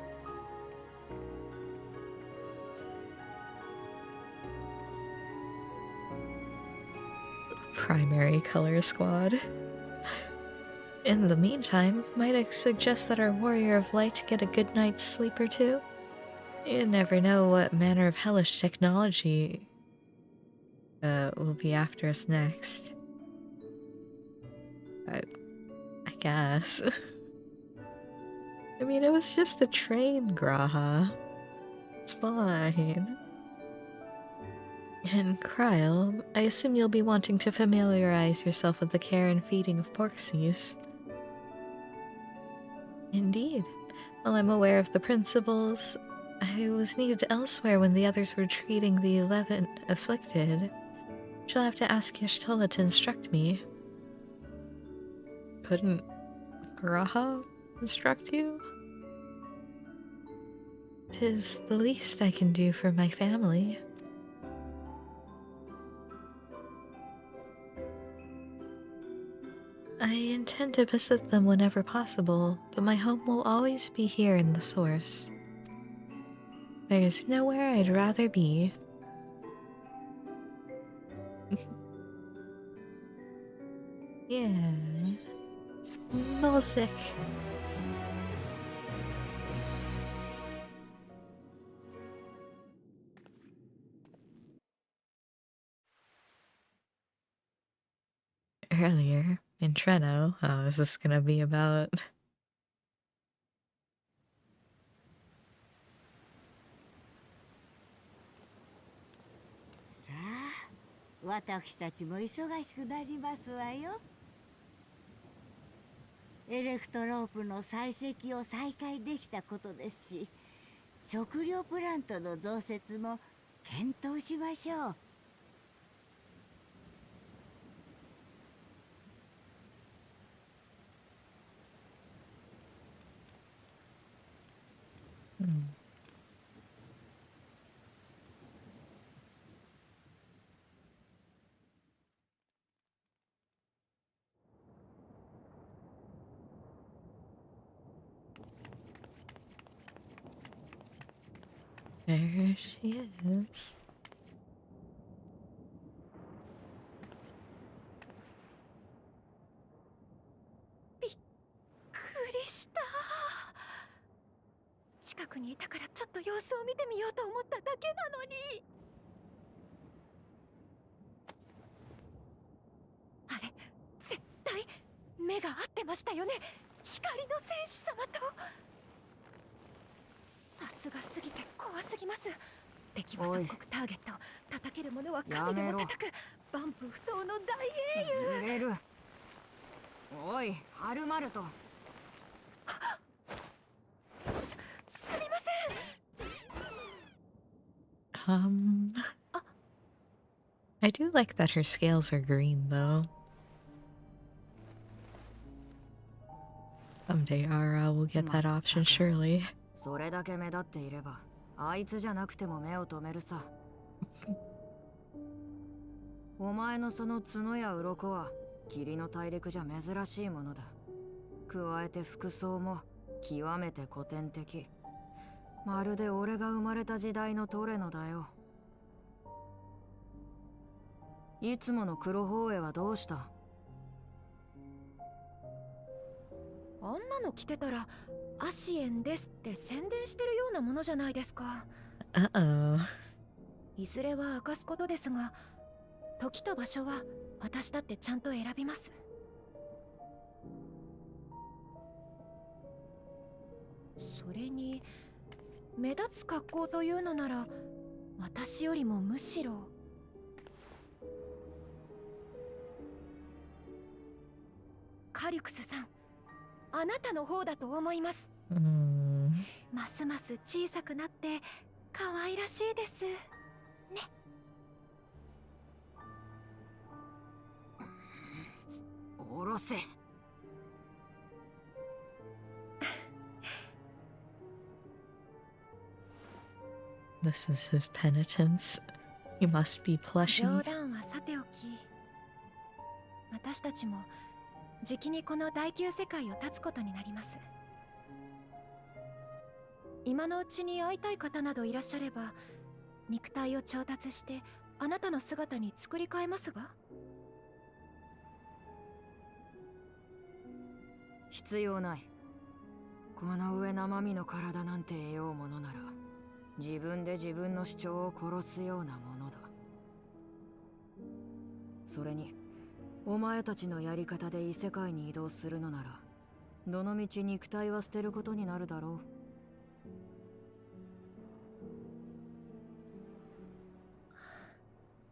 Primary color squad. In the meantime, might I suggest that our warrior of light get a good night's sleep or two? You never know what manner of hellish technology will be after us next. I guess. I mean, it was just a train, Graha. It's fine. And Kryl, I assume you'll be wanting to familiarize yourself with the care and feeding of Porxies. Indeed. While I'm aware of the principles, I was needed elsewhere when the others were treating the 11 afflicted. She'll have to ask Y'shtola to instruct me. Couldn't Graha instruct you? 'Tis the least I can do for my family. I intend to visit them whenever possible, but my home will always be here in the source. There's nowhere I'd rather be. Yeah. Music. Earlier, in Treno, is this gonna be about? さあ、私たちも忙しくなりますわよ。エレクトロープの採石を再開できたことですし、食料プラントの増設も検討しましょう。There she is. びっくりした。近くにいたからちょっと様子を見てみようと思っただけなのに。あれ、絶目が合ってましたよね、光の戦士様と。さすがすぎて怖すぎます。敵は即刻ターゲット、叩けるものは神でも叩く、万夫不倒の大英雄。揺れる。おい、はるまると。すみません。I do like that her scales are green, though. Someday Ara will get that option, surely. それだけ目立っていれば、あいつじゃなくても目を留めるさ。お前のその角や鱗は霧の大陸じゃ珍しいものだ。加えて服装も極めて古典的。まるで俺が生まれた時代のトレノだよ。いつもの黒鳳凰はどうした？あんなの着てたらアシエンですって宣伝してるようなものじゃないですか。Uh-oh. いずれは明かすことですが、時と場所は私だってちゃんと選びます。それに目立つ格好というのなら、私よりもむしろカリュクスさん、あなたの方だと思います。ますます小さくなって可愛らしいですね。おろせ。This is his penitence. He must be plushy. 冗談はさておき、私たちもじきにこの第9世界を立つことになります。今のうちに会いたい方などいらっしゃれば、肉体を調達してあなたの姿に作り変えますが。必要ない。この上生身の体なんて得ようものなら、自分で自分の主張を殺すようなものだ。それにお前たちのやり方で異世界に移動するのなら、どのみち肉体は捨てることになるだろう。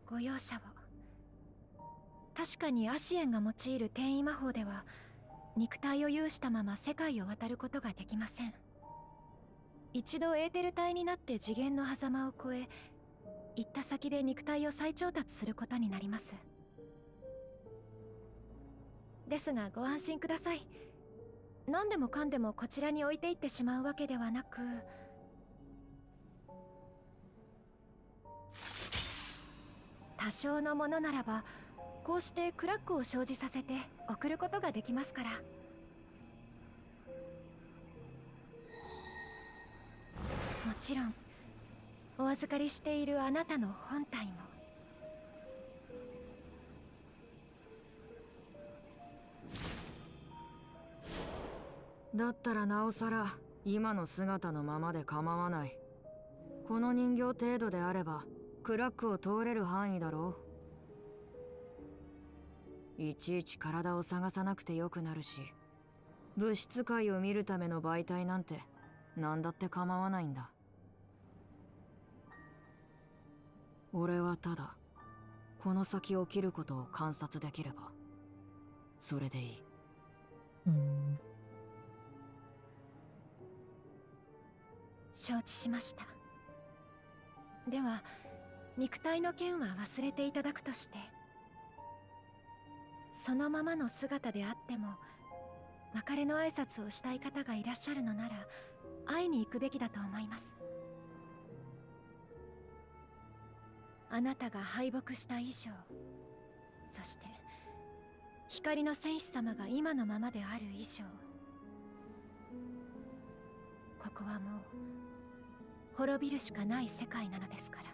ご容赦を。確かにアシエンが用いる転移魔法では、肉体を有したまま世界を渡ることができません。一度エーテル体になって次元の狭間を越え、行った先で肉体を再調達することになります。ですがご安心ください。何でもかんでもこちらに置いていってしまうわけではなく、多少のものならばこうしてクラックを生じさせて送ることができますから。もちろんお預かりしているあなたの本体も。だったらなおさら今の姿のままで構わない。この人形程度であればクラックを通れる範囲だろう。いちいち体を探さなくてよくなるし、物質界を見るための媒体なんて何だって構わないんだ。俺はただこの先起きることを観察できればそれでいい。承知しました。では肉体の件は忘れていただくとして、そのままの姿であっても別れの挨拶をしたい方がいらっしゃるのなら会いに行くべきだと思います。あなたが敗北した以上、そして光の戦士様が今のままである以上、ここはもう滅びるしかない世界なのですから。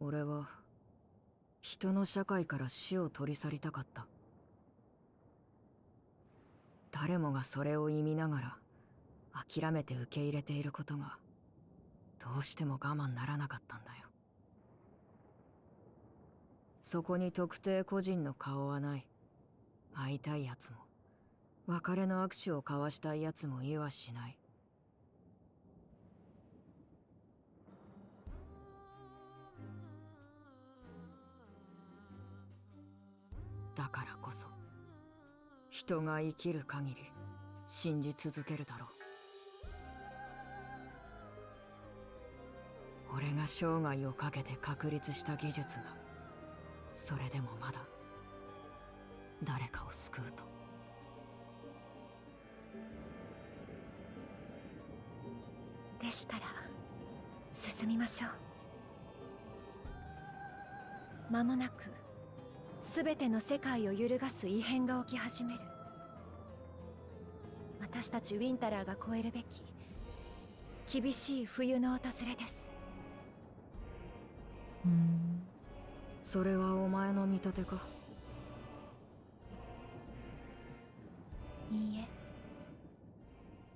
俺は人の社会から死を取り去りたかった。誰もがそれを意味ながら諦めて受け入れていることがどうしても我慢ならなかったんだよ。そこに特定個人の顔はない。会いたいやつも別れの握手を交わしたいやつもいはしない。だからこそ人が生きる限り信じ続けるだろう。俺が生涯をかけて確立した技術がそれでもまだ誰かを救うと。でしたら進みましょう。間もなく全ての世界を揺るがす異変が起き始める。私たちウィンタラーが越えるべき厳しい冬の訪れです。それはお前の見立てか？いいえ、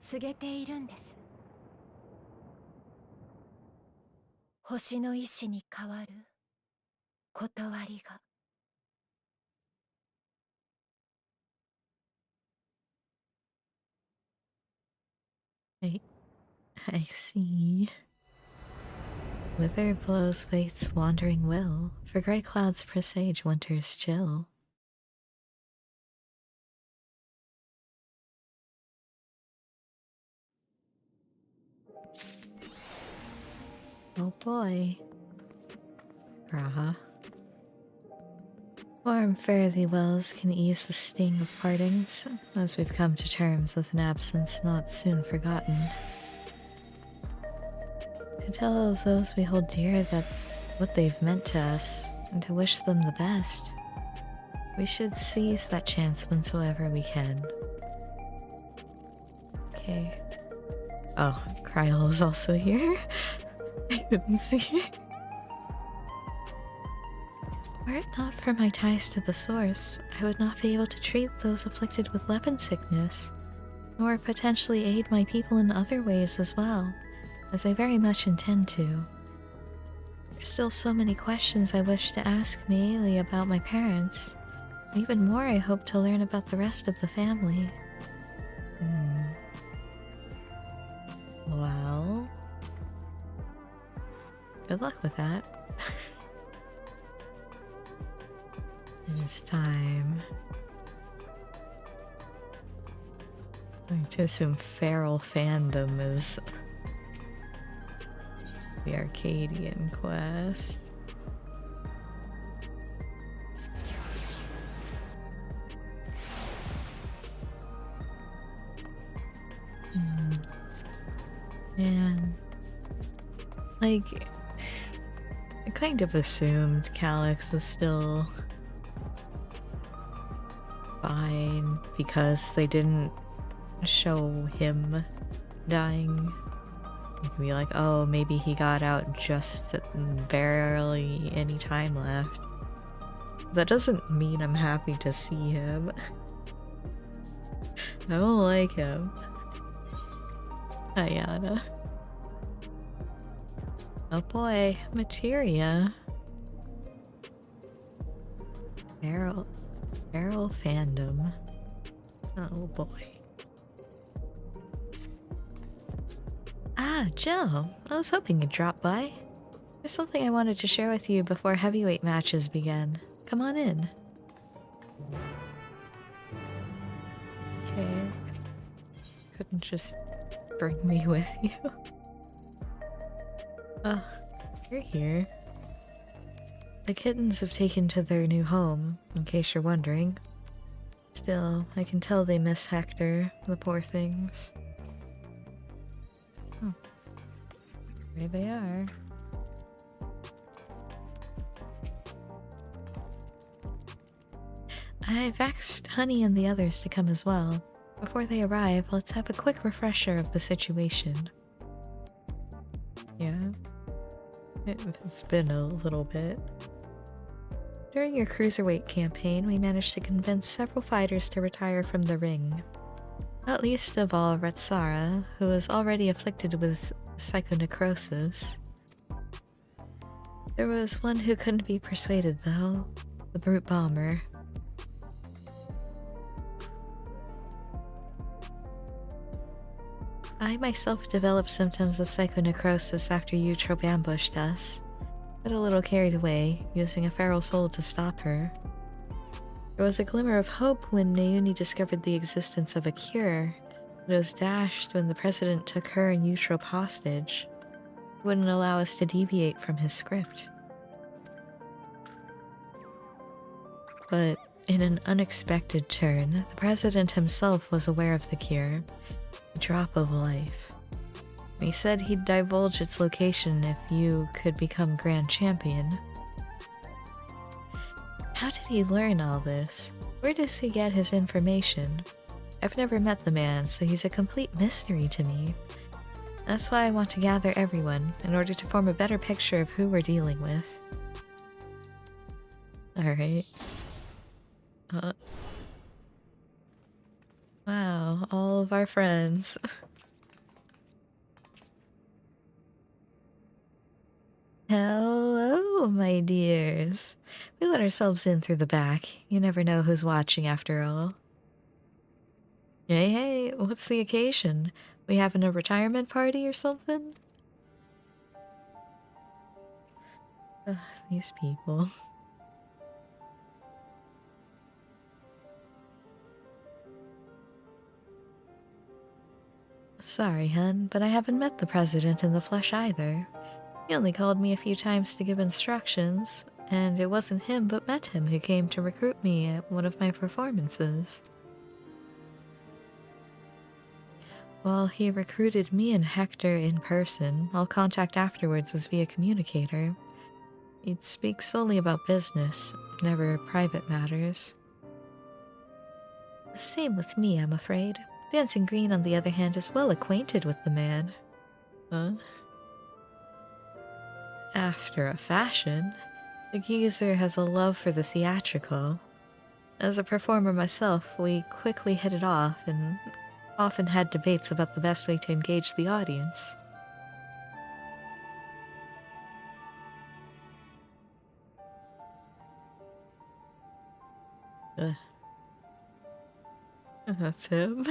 告げているんです。星の意志に変わる断りが。I see. Wither blows fate's wandering will, for grey clouds presage winter's chill. Oh boy. Raha. Warm fare thee wells can ease the sting of partings, as we've come to terms with an absence not soon forgotten. To tell of those we hold dear that what they've meant to us, and to wish them the best, we should seize that chance whensoever we can. Okay. Oh, Kryl is also here. I didn't see. Were it not for my ties to the source, I would not be able to treat those afflicted with leopard sickness, nor potentially aid my people in other ways as well, as I very much intend to. There's still so many questions I wish to ask Meili about my parents. Even more I hope to learn about the rest of the family. Well... good luck with that. It's time. I'm to assume feral fandom is the Arcadian quest. Man. Like, I kind of assumed Calyx is still fine because they didn't show him dying. You can be like, oh, maybe he got out just barely any time left. That doesn't mean I'm happy to see him. I don't like him. Ayana. Oh boy, materia. Feral fandom. Oh boy. Ah, Jill. I was hoping you'd drop by. There's something I wanted to share with you before heavyweight matches begin. Come on in. Okay. Couldn't just bring me with you. Oh, you're here. The kittens have taken to their new home, in case you're wondering. Still, I can tell they miss Hector, the poor things. Oh. There they are. I've asked Honey and the others to come as well. Before they arrive, let's have a quick refresher of the situation. Yeah? It's been a little bit. During your cruiserweight campaign, we managed to convince several fighters to retire from the ring. Not least of all Retsara, who was already afflicted with psychonecrosis. There was one who couldn't be persuaded, though. The Brute Bomber. I myself developed symptoms of psychonecrosis after Eutrope ambushed us. Got a little carried away, using a feral soul to stop her. There was a glimmer of hope when Naomi discovered the existence of a cure, but it was dashed when the President took her and Eutrope hostage. He wouldn't allow us to deviate from his script. But in an unexpected turn, the President himself was aware of the cure. A drop of life. He said he'd divulge its location if you could become Grand Champion. How did he learn all this? Where does he get his information? I've never met the man, so he's a complete mystery to me. That's why I want to gather everyone, in order to form a better picture of who we're dealing with. Alright. Wow, all of our friends. Hello, my dears. We let ourselves in through the back. You never know who's watching after all. Hey, what's the occasion? We having a retirement party or something? Ugh, these people. Sorry, hun, but I haven't met the President in the flesh either. He only called me a few times to give instructions, and it wasn't him but Metim who came to recruit me at one of my performances. While he recruited me and Hector in person, all contact afterwards was via communicator. He'd speak solely about business, never private matters. The same with me, I'm afraid. Dancing Green, on the other hand, is well acquainted with the man. Huh? After a fashion, the geezer has a love for the theatrical. As a performer myself, we quickly hit it off and often had debates about the best way to engage the audience. That's him.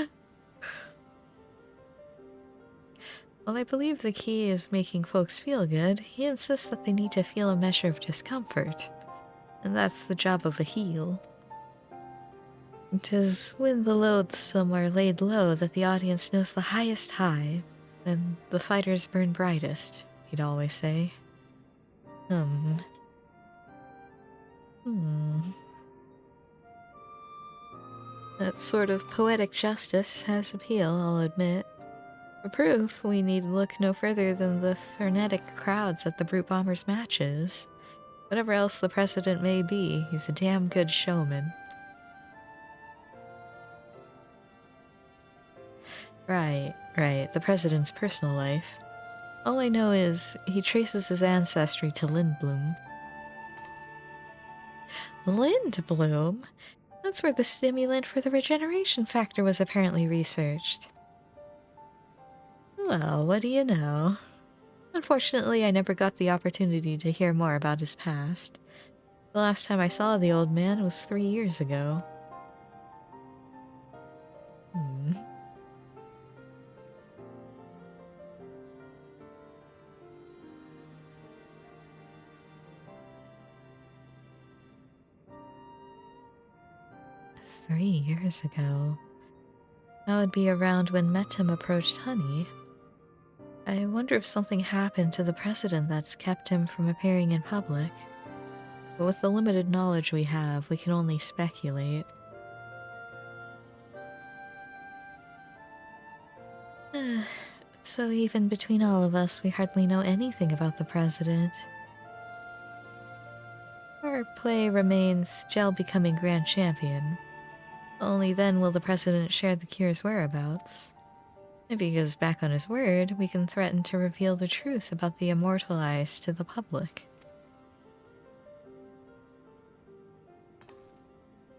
While I believe the key is making folks feel good, he insists that they need to feel a measure of discomfort. And that's the job of a heel. 'Tis when the loathsome are laid low that the audience knows the highest high, and the fighters burn brightest, he'd always say. That sort of poetic justice has appeal, I'll admit. For proof, we need look no further than the frenetic crowds at the Brute Bombers matches. Whatever else the President may be, he's a damn good showman. Right, the President's personal life. All I know is he traces his ancestry to Lindblom. Lindblom? That's where the stimulant for the regeneration factor was apparently researched. Well, what do you know? Unfortunately, I never got the opportunity to hear more about his past. The last time I saw the old man was 3 years ago. 3 years ago. That would be around when Metim approached Honey. I wonder if something happened to the President that's kept him from appearing in public. But with the limited knowledge we have, we can only speculate. So even between all of us, we hardly know anything about the President. Our play remains Gel becoming Grand Champion. Only then will the President share the cure's whereabouts. If he goes back on his word, we can threaten to reveal the truth about the immortalized to the public.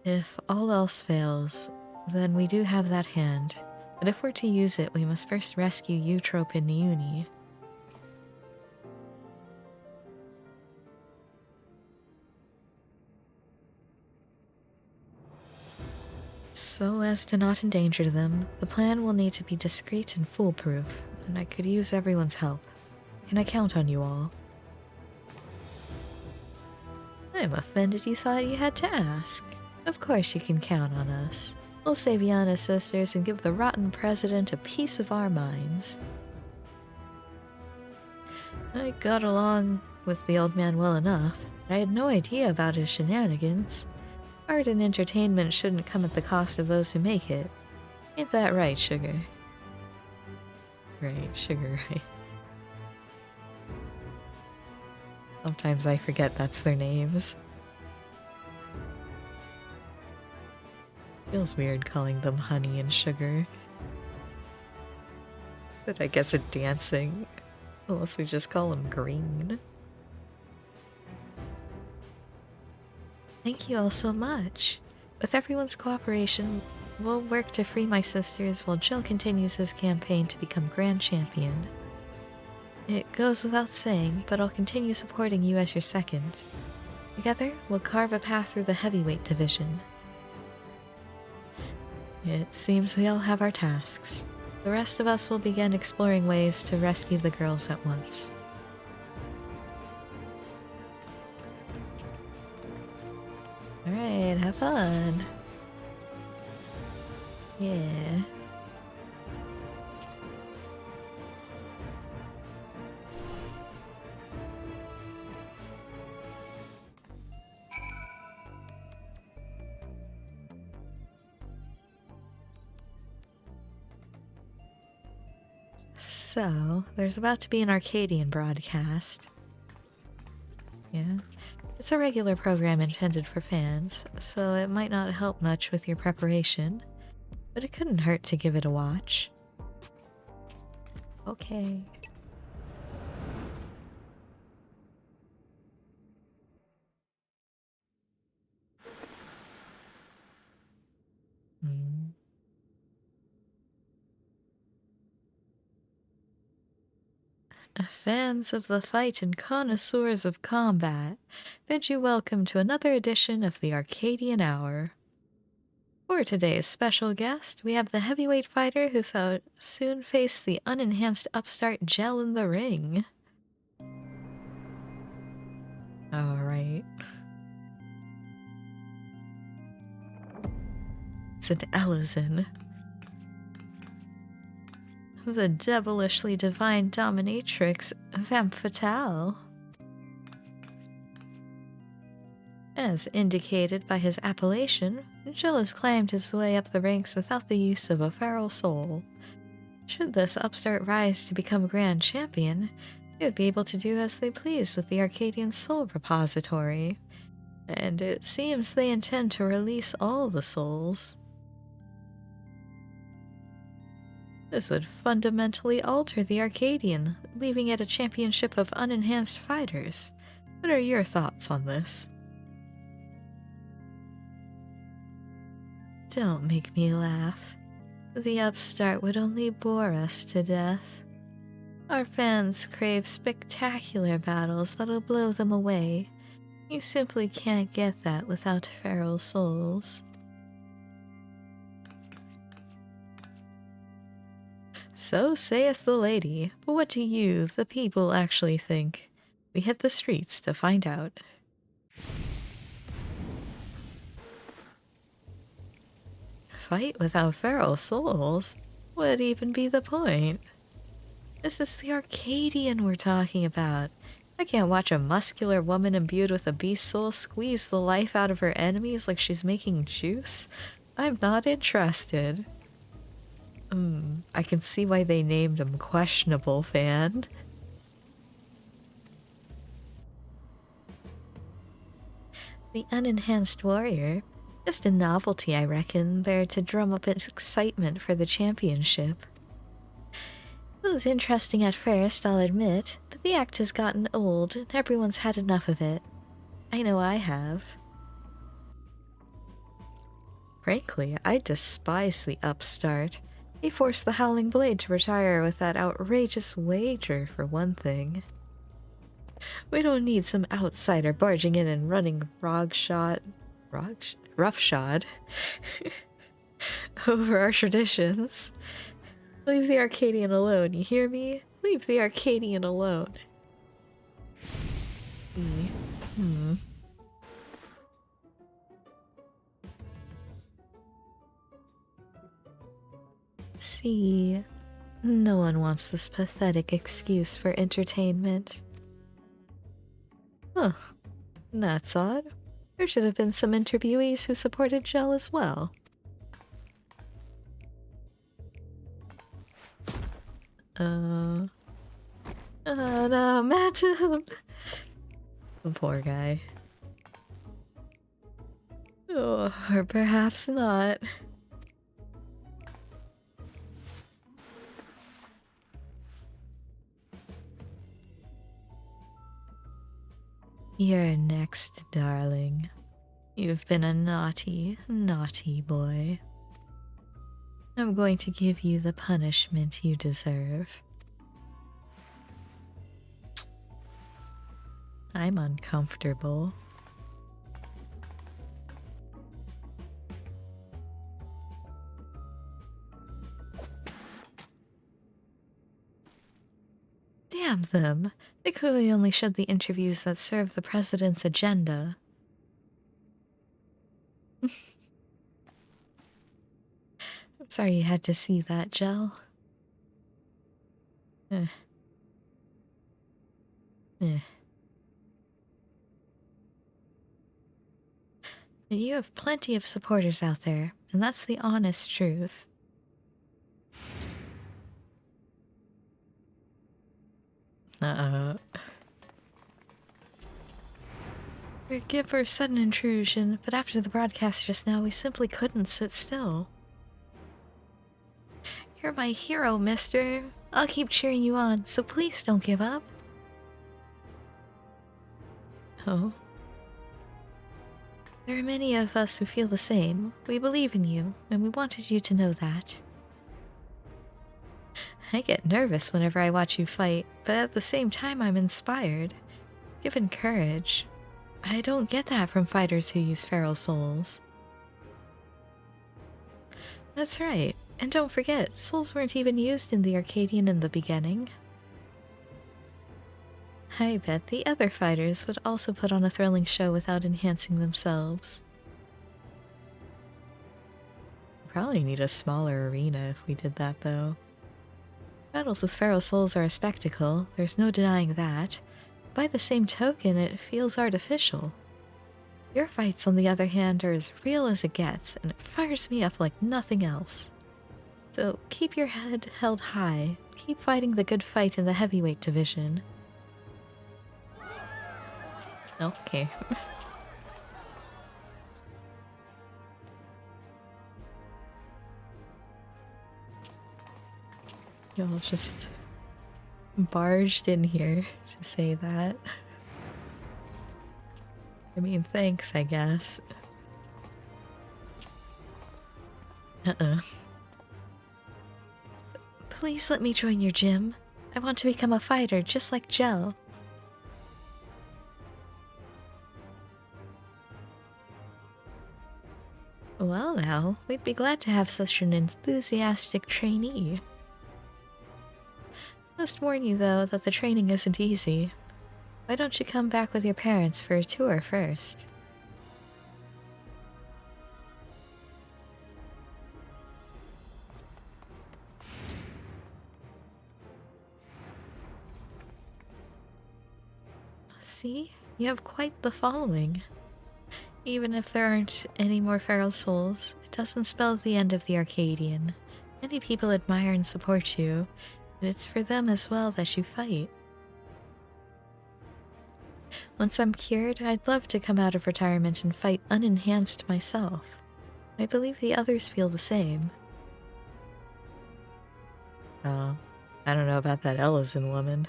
If all else fails, then we do have that hand, but if we're to use it, we must first rescue Eutrope and Niuni. So as to not endanger them, the plan will need to be discreet and foolproof, and I could use everyone's help. Can I count on you all? I'm offended you thought you had to ask. Of course you can count on us. We'll save Yana's sisters and give the rotten president a piece of our minds. I got along with the old man well enough. I had no idea about his shenanigans. Art and entertainment shouldn't come at the cost of those who make it. Ain't that right, Sugar? Right, Sugar, right. Sometimes I forget that's their names. Feels weird calling them Honey and Sugar. But I guess it's dancing. Unless we just call them Green. Thank you all so much. With everyone's cooperation, we'll work to free my sisters while Jill continues his campaign to become Grand Champion. It goes without saying, but I'll continue supporting you as your second. Together, we'll carve a path through the heavyweight division. It seems we all have our tasks. The rest of us will begin exploring ways to rescue the girls at once. Alright, have fun. Yeah. So, there's about to be an Arcadian broadcast. Yeah. It's a regular program intended for fans, so it might not help much with your preparation, but it couldn't hurt to give it a watch. Okay. Fans of the fight and connoisseurs of combat, bid you welcome to another edition of the Arcadian Hour. For today's special guest, we have the heavyweight fighter who shall soon face the unenhanced upstart Gel in the ring. Alright. It's an Elizin. The devilishly divine dominatrix Femme Fatale. As indicated by his appellation, Jill has climbed his way up the ranks without the use of a feral soul. Should this upstart rise to become Grand Champion, he would be able to do as they please with the Arcadian Soul Repository, and it seems they intend to release all the souls. This would fundamentally alter the Arcadian, leaving it a championship of unenhanced fighters. What are your thoughts on this? Don't make me laugh. The upstart would only bore us to death. Our fans crave spectacular battles that'll blow them away. You simply can't get that without feral souls. So saith the lady, but what do you, the people, actually think? We hit the streets to find out. Fight without feral souls? What even be the point? This is the Arcadian we're talking about. I can't watch a muscular woman imbued with a beast soul squeeze the life out of her enemies like she's making juice. I'm not interested. I can see why they named him Questionable Fan. The unenhanced warrior. Just a novelty, I reckon, there to drum up excitement for the championship. It was interesting at first, I'll admit, but the act has gotten old and everyone's had enough of it. I know I have. Frankly, I despise the upstart. He forced the Howling Blade to retire with that outrageous wager, for one thing. We don't need some outsider barging in and running roughshod over our traditions. Leave the Arcadian alone, you hear me? Leave the Arcadian alone. See, no one wants this pathetic excuse for entertainment. Huh, that's odd. There should have been some interviewees who supported Gel as well. No, madam. The poor guy. Oh, or perhaps not. You're next, darling. You've been a naughty, naughty boy. I'm going to give you the punishment you deserve. I'm uncomfortable. Damn them! They clearly only showed the interviews that serve the president's agenda. I'm sorry you had to see that, Gel. But you have plenty of supporters out there, and that's the honest truth. Forgive our sudden intrusion, but after the broadcast just now, we simply couldn't sit still. You're my hero, mister. I'll keep cheering you on, so please don't give up. Oh? There are many of us who feel the same. We believe in you, and we wanted you to know that. I get nervous whenever I watch you fight, but at the same time I'm inspired. Given courage. I don't get that from fighters who use feral souls. That's right. And don't forget, souls weren't even used in the Arcadian in the beginning. I bet the other fighters would also put on a thrilling show without enhancing themselves. Probably need a smaller arena if we did that, though. Battles with feral souls are a spectacle, there's no denying that. By the same token, it feels artificial. Your fights, on the other hand, are as real as it gets, and it fires me up like nothing else. So keep your head held high, keep fighting the good fight in the heavyweight division. Okay. Y'all just barged in here to say that. I mean, thanks, I guess. Please let me join your gym. I want to become a fighter just like Gel. Well now, we'd be glad to have such an enthusiastic trainee. Must warn you though that the training isn't easy. Why don't you come back with your parents for a tour first? See? You have quite the following. Even if there aren't any more feral souls, it doesn't spell the end of the Arcadian. Many people admire and support you, and it's for them as well that you fight. Once I'm cured, I'd love to come out of retirement and fight unenhanced myself. I believe the others feel the same. Oh, I don't know about that Ellison woman.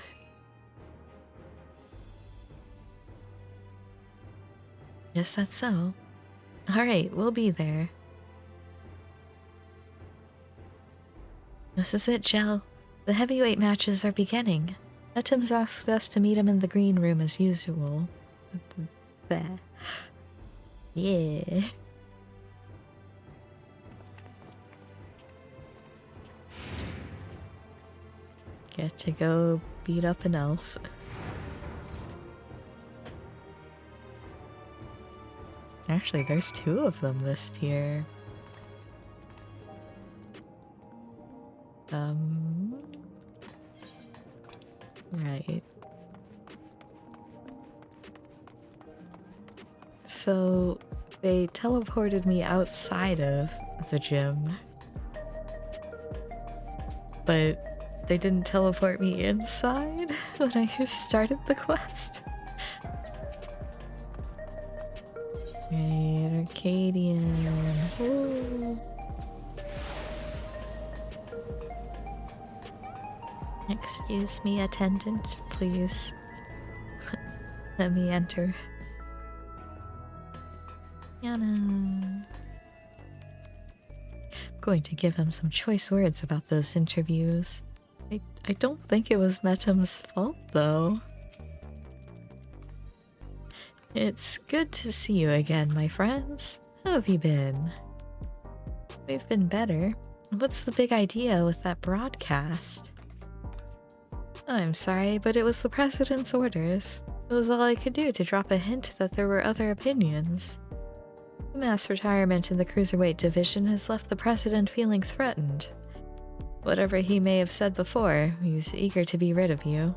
Yes, that's so. Alright, we'll be there. This is it, Jell. The heavyweight matches are beginning. Metum's asked us to meet him in the green room as usual. Bah. Yeah. Get to go beat up an elf. Actually, there's 2 of them this tier. Right. So, they teleported me outside of the gym. But they didn't teleport me inside when I started the quest. Right, Arcadian. Ooh. Excuse me, attendant, please. Let me enter. Yana. I'm going to give him some choice words about those interviews. I don't think it was Metum's fault, though. It's good to see you again, my friends. How have you been? We've been better. What's the big idea with that broadcast? I'm sorry, but it was the President's orders. It was all I could do to drop a hint that there were other opinions. The mass retirement in the Cruiserweight division has left the President feeling threatened. Whatever he may have said before, he's eager to be rid of you.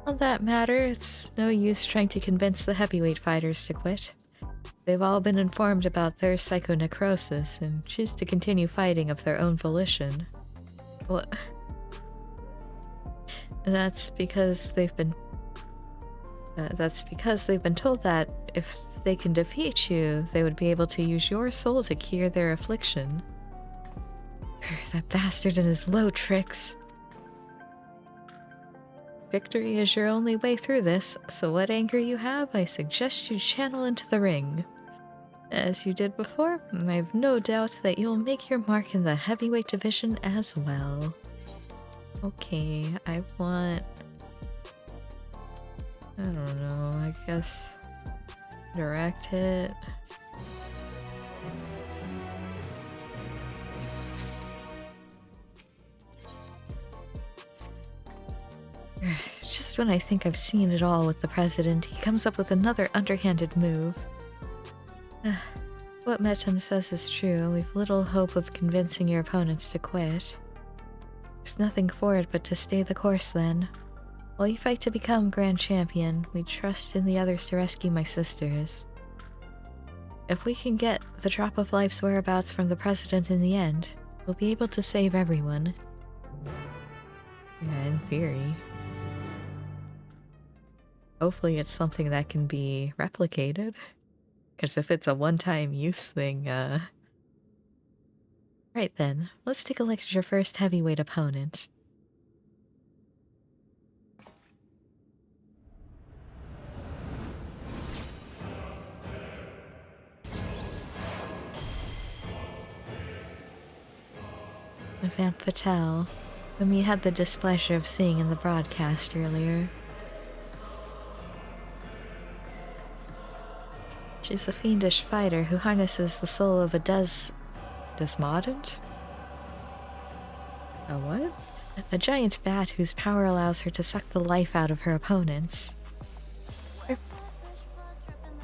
On that matter, it's no use trying to convince the heavyweight fighters to quit. They've all been informed about their psychonecrosis and choose to continue fighting of their own volition. What? That's because they've been told that if they can defeat you, they would be able to use your soul to cure their affliction. That bastard and his low tricks. Victory is your only way through this, so what anger you have, I suggest you channel into the ring. As you did before, I have no doubt that you'll make your mark in the heavyweight division as well. Okay, I want... I don't know, I guess... direct hit. Just when I think I've seen it all with the President, he comes up with another underhanded move. What Metum says is true. We've little hope of convincing your opponents to quit. There's nothing for it but to stay the course then. While you fight to become Grand Champion, we trust in the others to rescue my sisters. If we can get the Drop of Life's whereabouts from the President in the end, we'll be able to save everyone. Yeah, in theory. Hopefully it's something that can be replicated. Because if it's a one-time use thing, Right then, let's take a look at your first heavyweight opponent. Vamp Fatale, whom you had the displeasure of seeing in the broadcast earlier. She's a fiendish fighter who harnesses the soul of a Desmodant? A what? A giant bat whose power allows her to suck the life out of her opponents.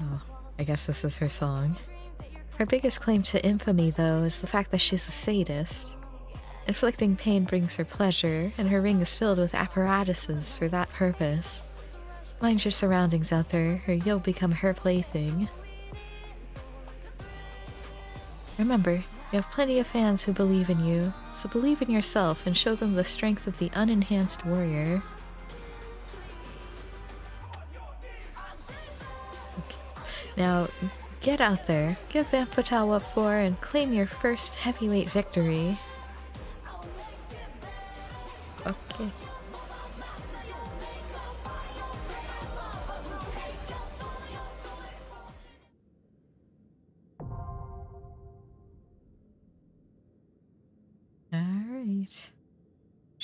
Oh, I guess this is her song. Her biggest claim to infamy, though, is the fact that she's a sadist. Inflicting pain brings her pleasure, and her ring is filled with apparatuses for that purpose. Mind your surroundings out there, or you'll become her plaything. Remember, you have plenty of fans who believe in you, so believe in yourself and show them the strength of the unenhanced warrior. Okay. Now, get out there, give Vamp Fatale what for, and claim your first heavyweight victory.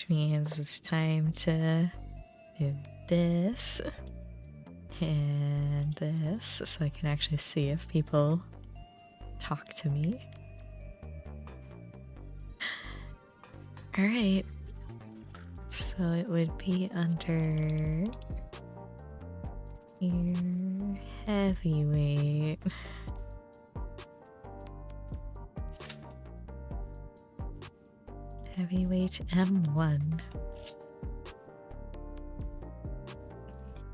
Which means it's time to do this and this so I can actually see if people talk to me. Alright. So it would be under your heavyweight. Heavyweight M1.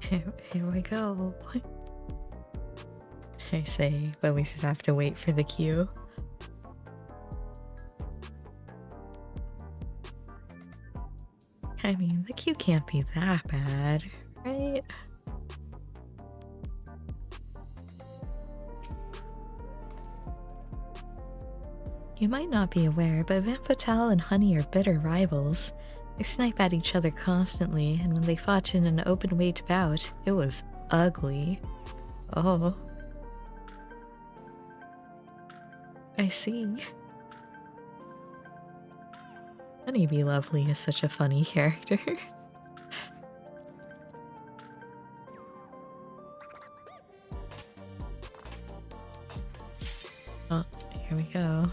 Here we go. I say, but we just have to wait for the queue. I mean, the queue can't be that bad, right? You might not be aware, but Van Fatale and Honey are bitter rivals. They snipe at each other constantly, and when they fought in an open-weight bout, it was ugly. Oh. I see. Honey Be Lovely is such a funny character. Oh, here we go.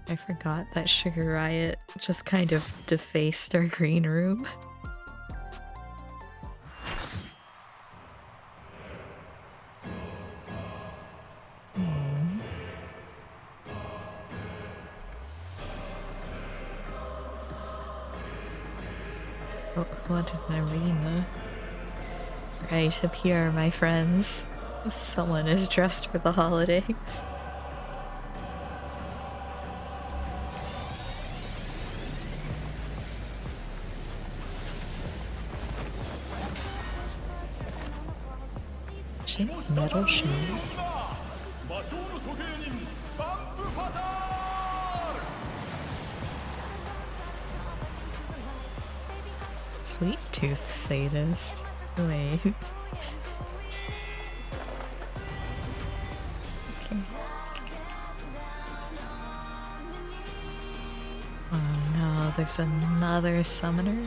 I forgot that Sugar Riot just kind of defaced our green room. Oh, what an arena. Right up here, my friends. Someone is dressed for the holidays. Metal shoes. Sweet tooth sadist. Wait. Okay. Oh no, there's another summoner.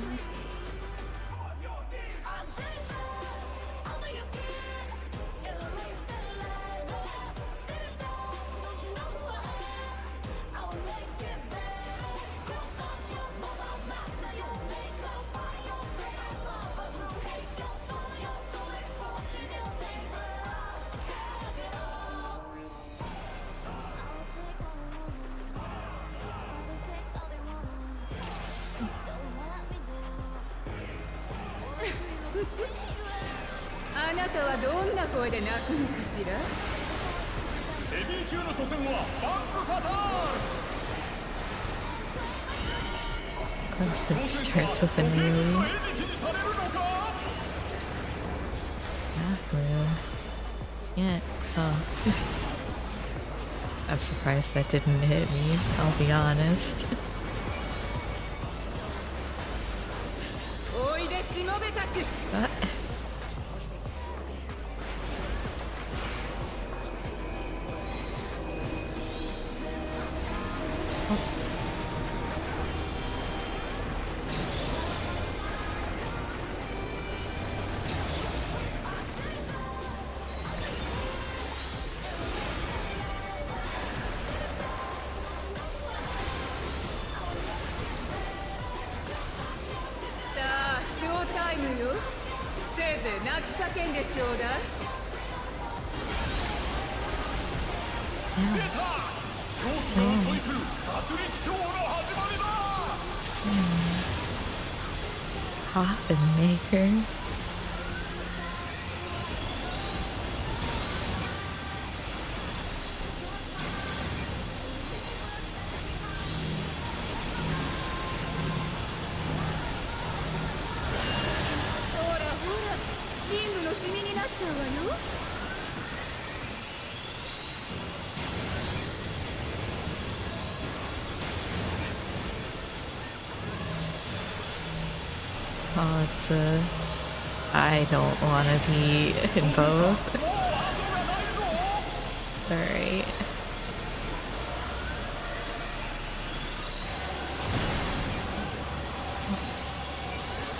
Of course it starts with an AoE. Bathroom. Yeah. Oh. I'm surprised that didn't hit me, I'll be honest. What? Coffin maker. Oh, it's I don't want to be in both. Alright.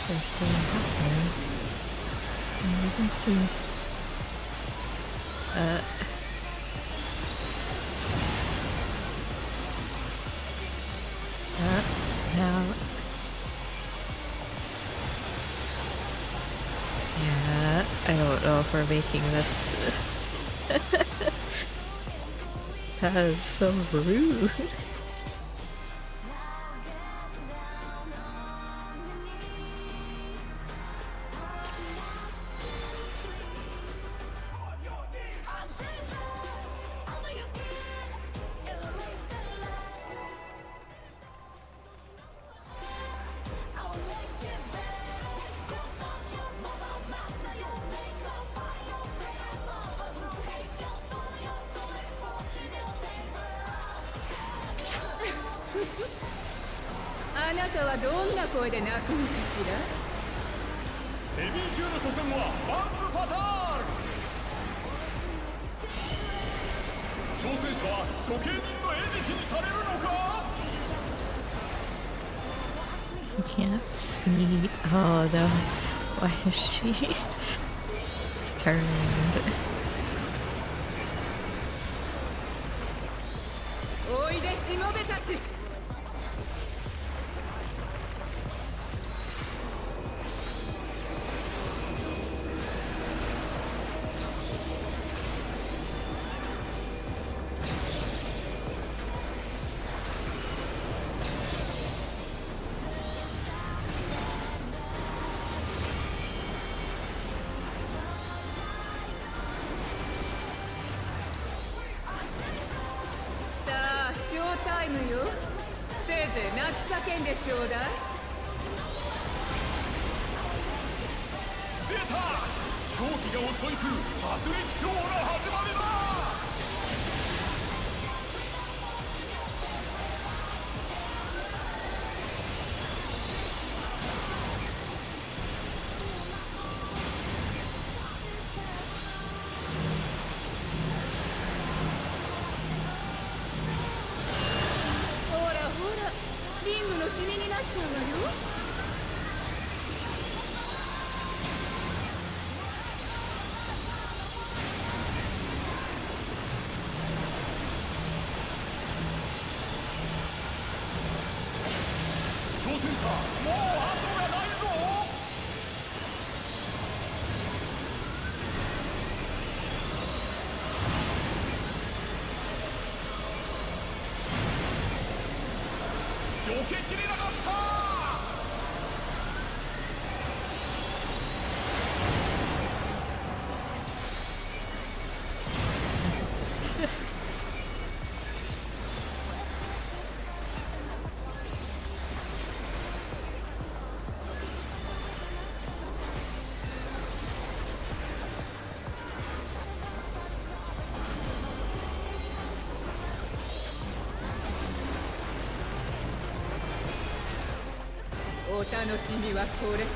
This will happen. And we can see. Now. Yeah, I don't know if we're making this. That is so rude.あなたはどんな声で泣くのかしら。ヘビー級の初戦はバンプファタール。挑戦者は処刑人の餌食にされるのか。 You can't see. Oh no. Why is she just turned? おいでしもべたち。タイムよ。せいぜい泣き叫んでちょうだい。出た。狂気が襲い来る殺撃ショーの始まりだ。リングのシミになっちゃうわよ。挑戦者、もう後がないぞ。避けきれなかった。お楽しみはこれか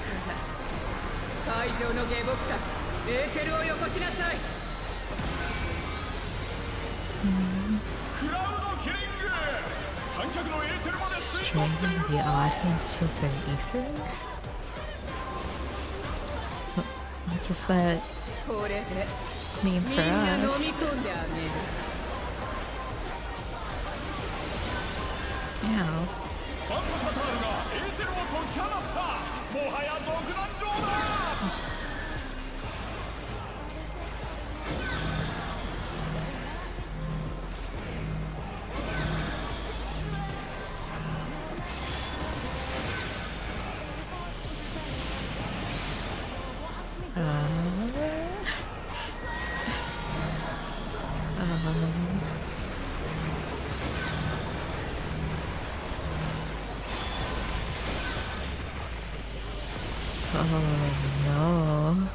ら。会場の下僕たち、エーテルをよこしなさい。クラウドキリング。観客のエーテルまで吸い取っているぞ。 The audience with an ether? What does that これで mean みん for な飲み us? 込んであげる。 Ow. バンプファタールがエーテルを解き放った。もはや独壇場だ。Oh no.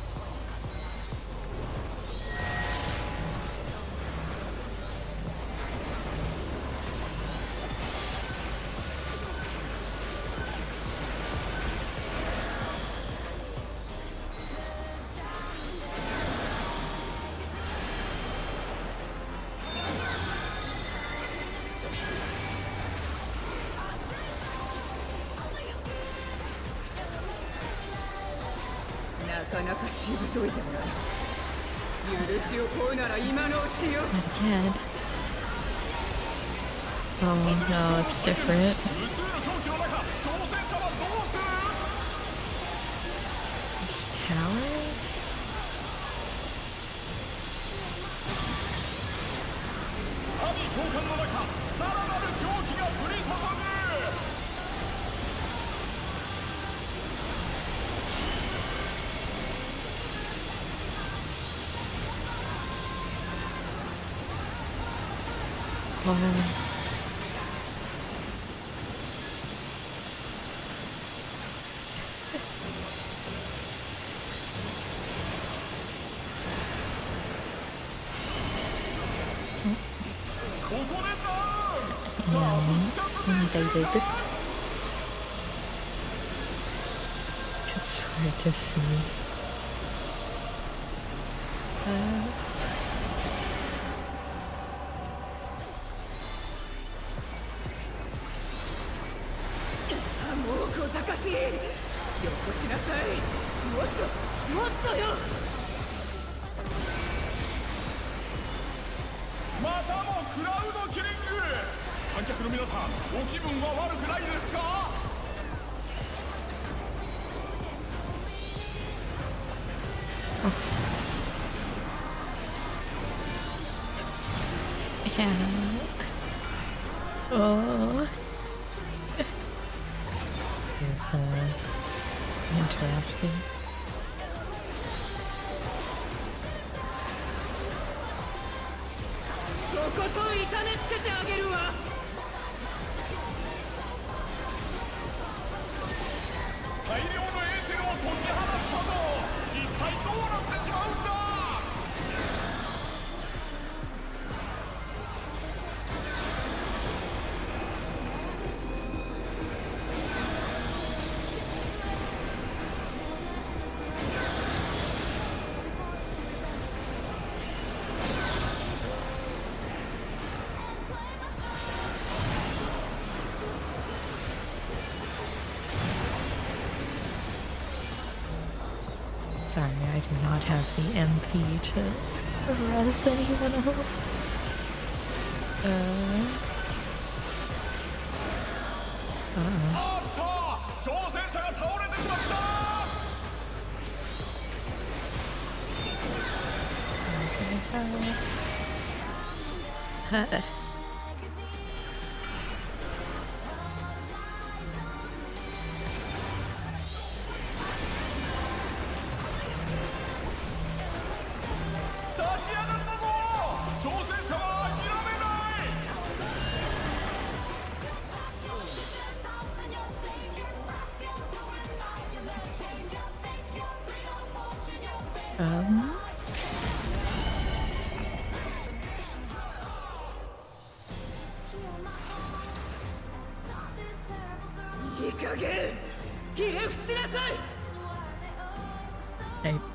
かなかしぶといじゃない。許しを請うなら今のうちよ。Again. Oh no, it's different. These towers? Wow. 大丈夫 It's hard to see. もう小賢しい。よこしなさい。もっとよ。またもクラウドキリング。観客の皆さん、お気分は悪くないですか？ Yeah. Oh. It's interesting. とことん痛めつけてあげるわ。大量のエーテルを解き放ったと、一体どうなってしまうんだ。 Sorry, I do not have the MP to res anyone else.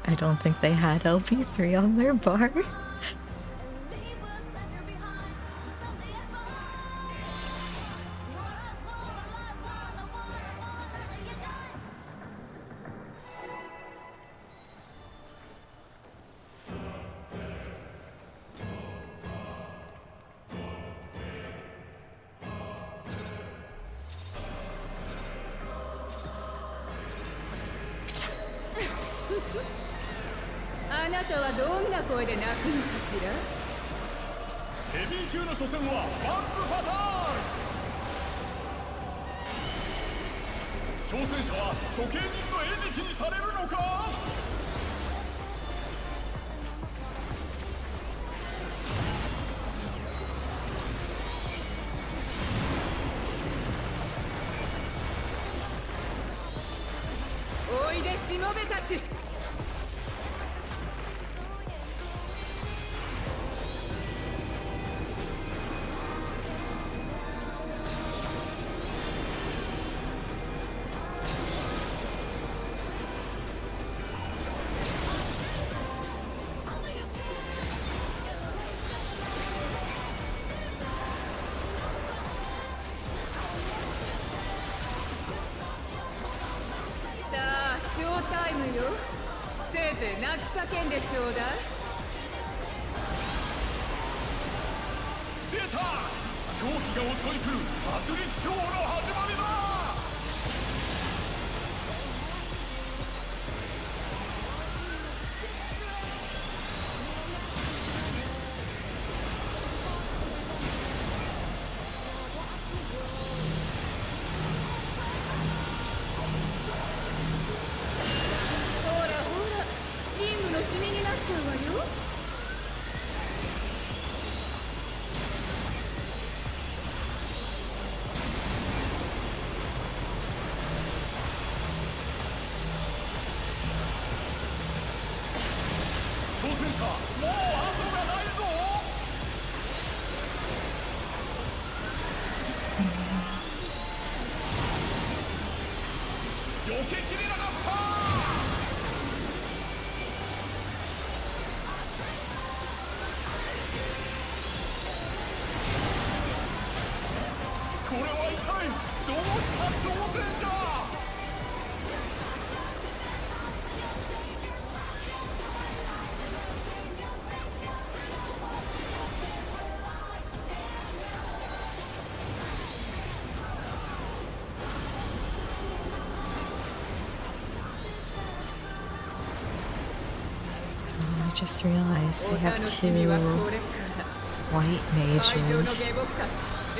I don't think they had LP3 on their bar. せ泣き叫んでちょうだい。出た！狂気が襲い来る殺戮ショーの始まりだ！ほらほら、任務のシミになっちゃうわよ。挑戦者、もう後がないぞ！避けきれなかった！これは一体どうした挑戦者！I just realized we have two white mages.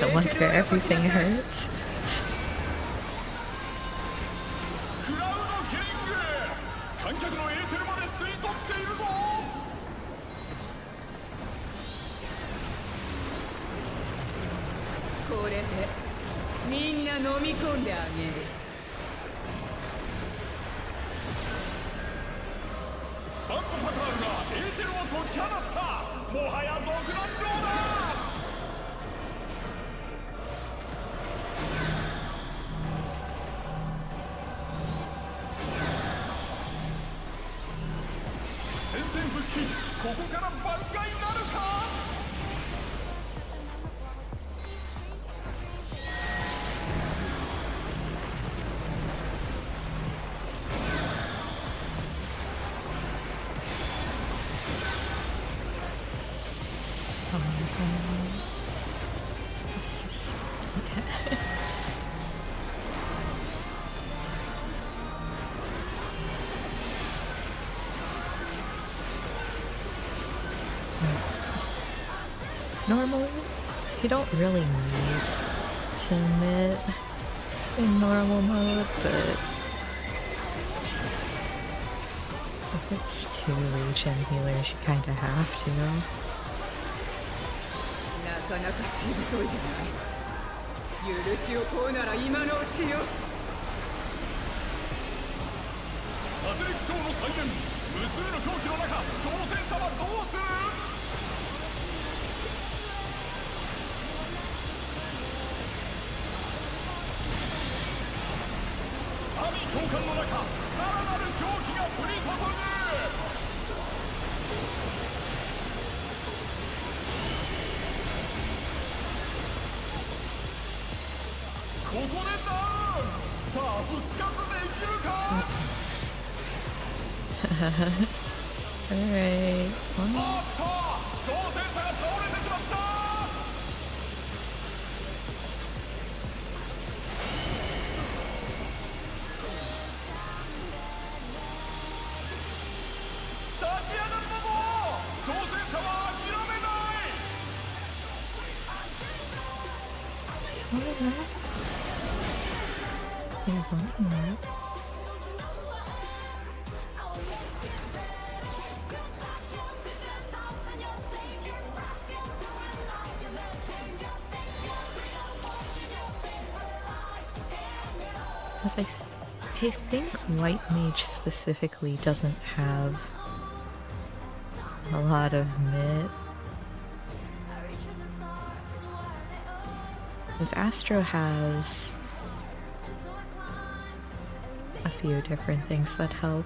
No wonder everything hurts. クラウドキリング！観客のエーテルまで吸い取っているぞ！これでみんな飲み込んであげる。バンコパタールがエーテルを解き放った！もはや独壇場だ！戦線復帰、ここから挽回なるか？This is... Normally, you don't really need to knit in normal mode, but if it's two regen healers, you kinda have to. なかなかしぶといじゃない。許しを請うなら今のうちよ。殺戮ショーの再現、無数の狂気の中、挑戦者はどうする？神教官の中、さらなる狂気が降り注ぐ！ここでダウン！さあ復活できるか？ Alright. あっと！挑戦者が倒れてしまった！立ち上がるのも！挑戦者は諦めない！ Because I think White Mage specifically doesn't have a lot of mid. Because Astro has a few different things that help.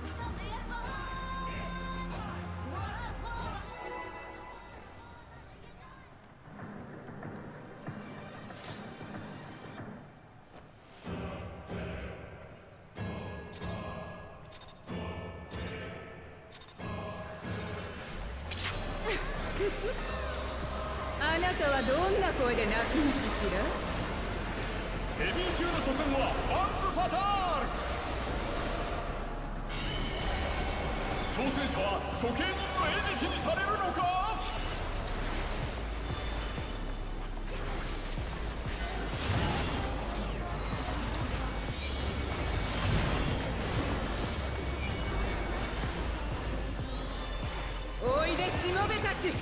あなたはどんな声で鳴くのかしら。ヘビー級の初戦はバンプファタール。挑戦者は処刑人の餌食にされるのか。おいでしもべたち。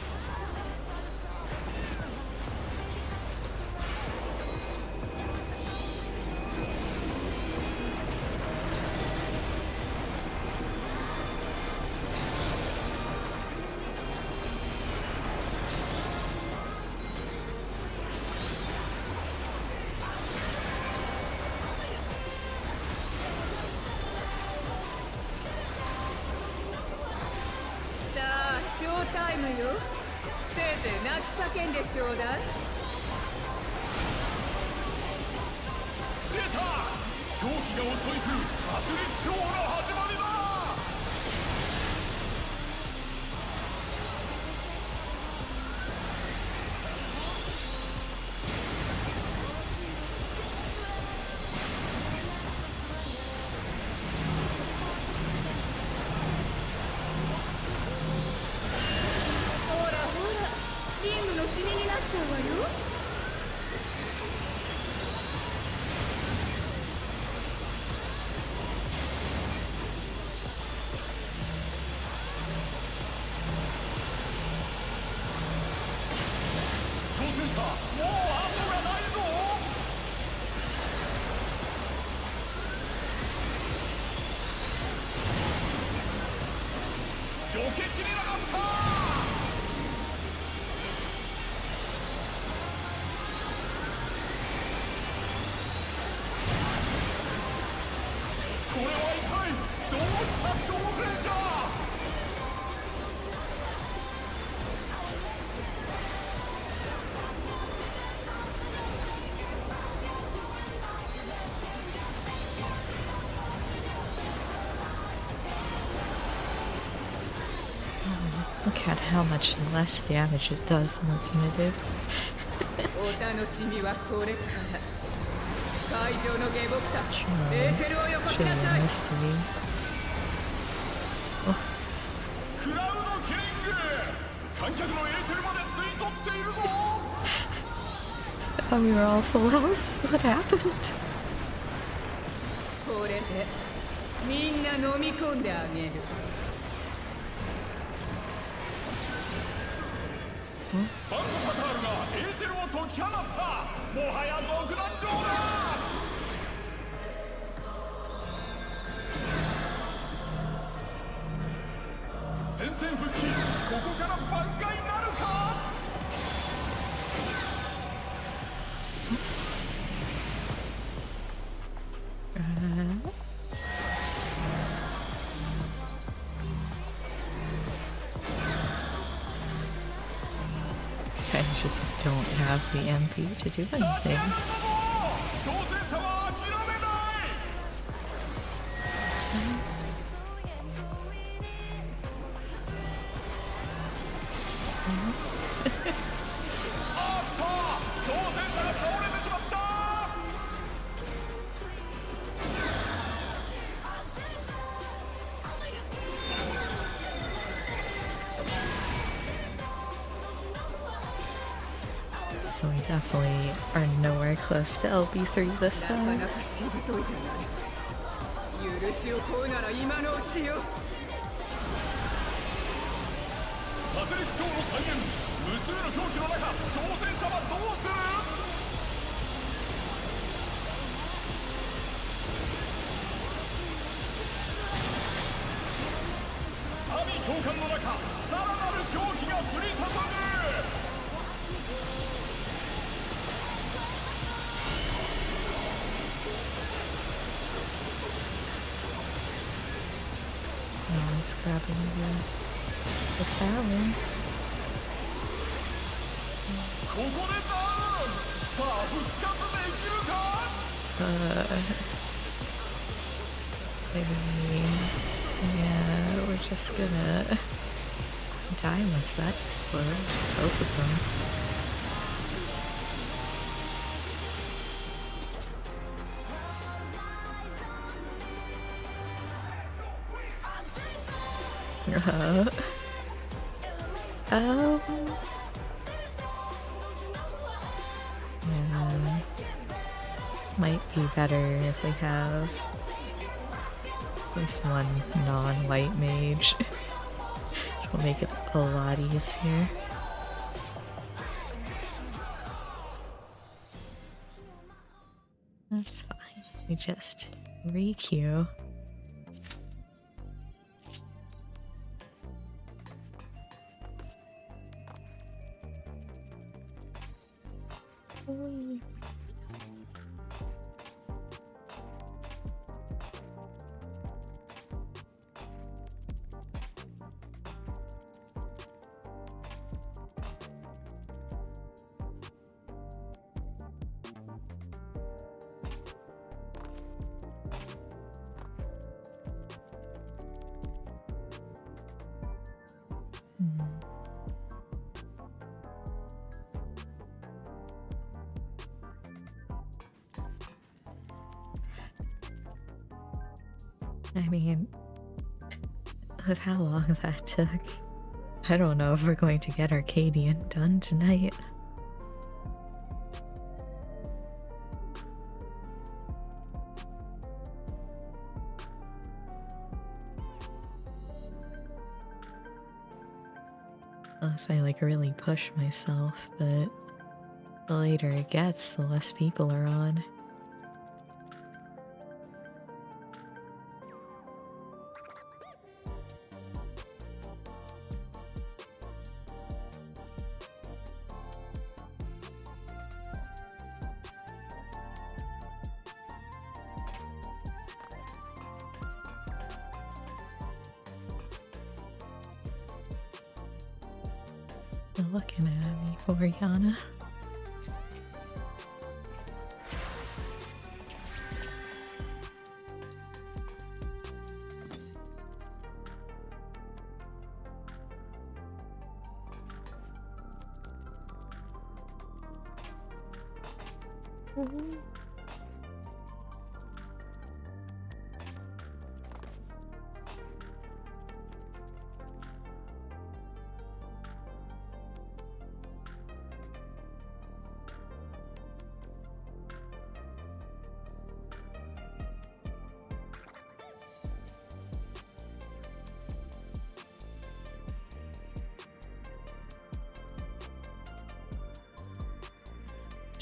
ショータイムよ。せいぜい泣き叫んでちょうだい。出た。狂気が襲い来る殺戮ショーの始まりだ。リングのシミになっちゃうわよ。挑戦者、もう後がないぞ。避けきれなかった。これは一体どうした挑戦者。Look at how much less damage it does once muted. お楽しみはこれから。会場の下僕たち、エーテルをよこし Should な have さい。 missed me. クラウドキング、観客のエーテルまで吸い取っているぞ。 I thought we were all full health. What happened? これでみんな飲み込んであげる。バンドパタールがエーテルを解き放った。もはや独壇場だ。戦線復帰、ここから挽回なるか。I just don't have the MP to do anything. 挑戦者は諦めない。あっと、挑戦者が倒れてしまった。We definitely are nowhere close to LB3 this なか time. なかしぶといじゃない。許しを請うなら今のうちよ。殺戮ショーの再現。無数の狂気の中、挑戦者はどうする。阿鼻教官の中、さらなる狂気が降り注ぐ。It's grabbing again. It's battling. ここでダウン。さあ復活できるか。Maybe. Yeah, we're just gonna die once that explodes. Both of them. Yeah. Might be better if we have at least one non-white mage. Which will make it a lot easier. That's fine. We just re-queue. I mean, with how long that took, I don't know if we're going to get Arcadian done tonight. Unless I like really push myself, but the later it gets, the less people are on. They're looking at me for Yana.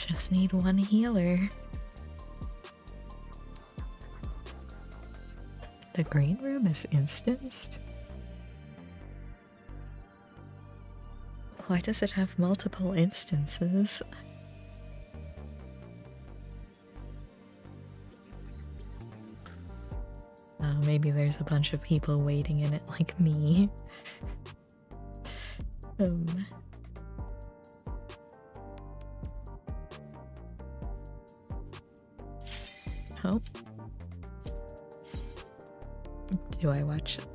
Just need one healer. The green room is instanced? Why does it have multiple instances? Oh, maybe there's a bunch of people waiting in it like me. Oh. Do I watch it?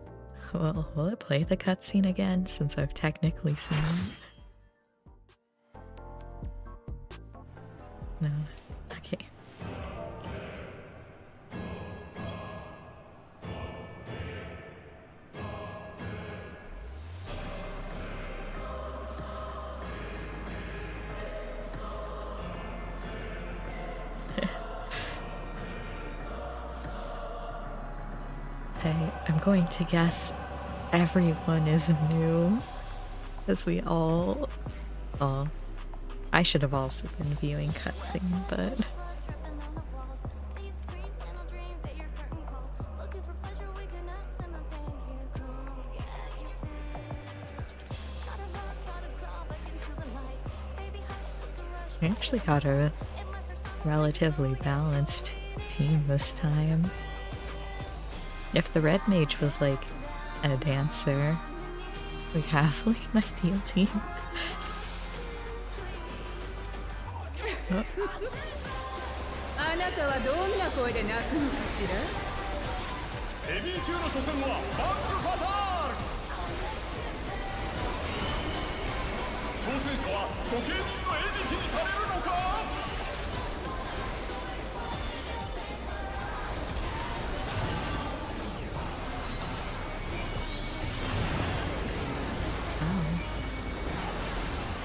Well, will it play the cutscene again since I've technically seen it? No. Okay. I'm going to guess everyone is new, as we all... Oh, I should have also been viewing cutscene, but... I actually got a relatively balanced team this time. If the red mage was like a dancer, we have like an ideal team. Oh. 挑戦者は処刑人の餌食にされるのか。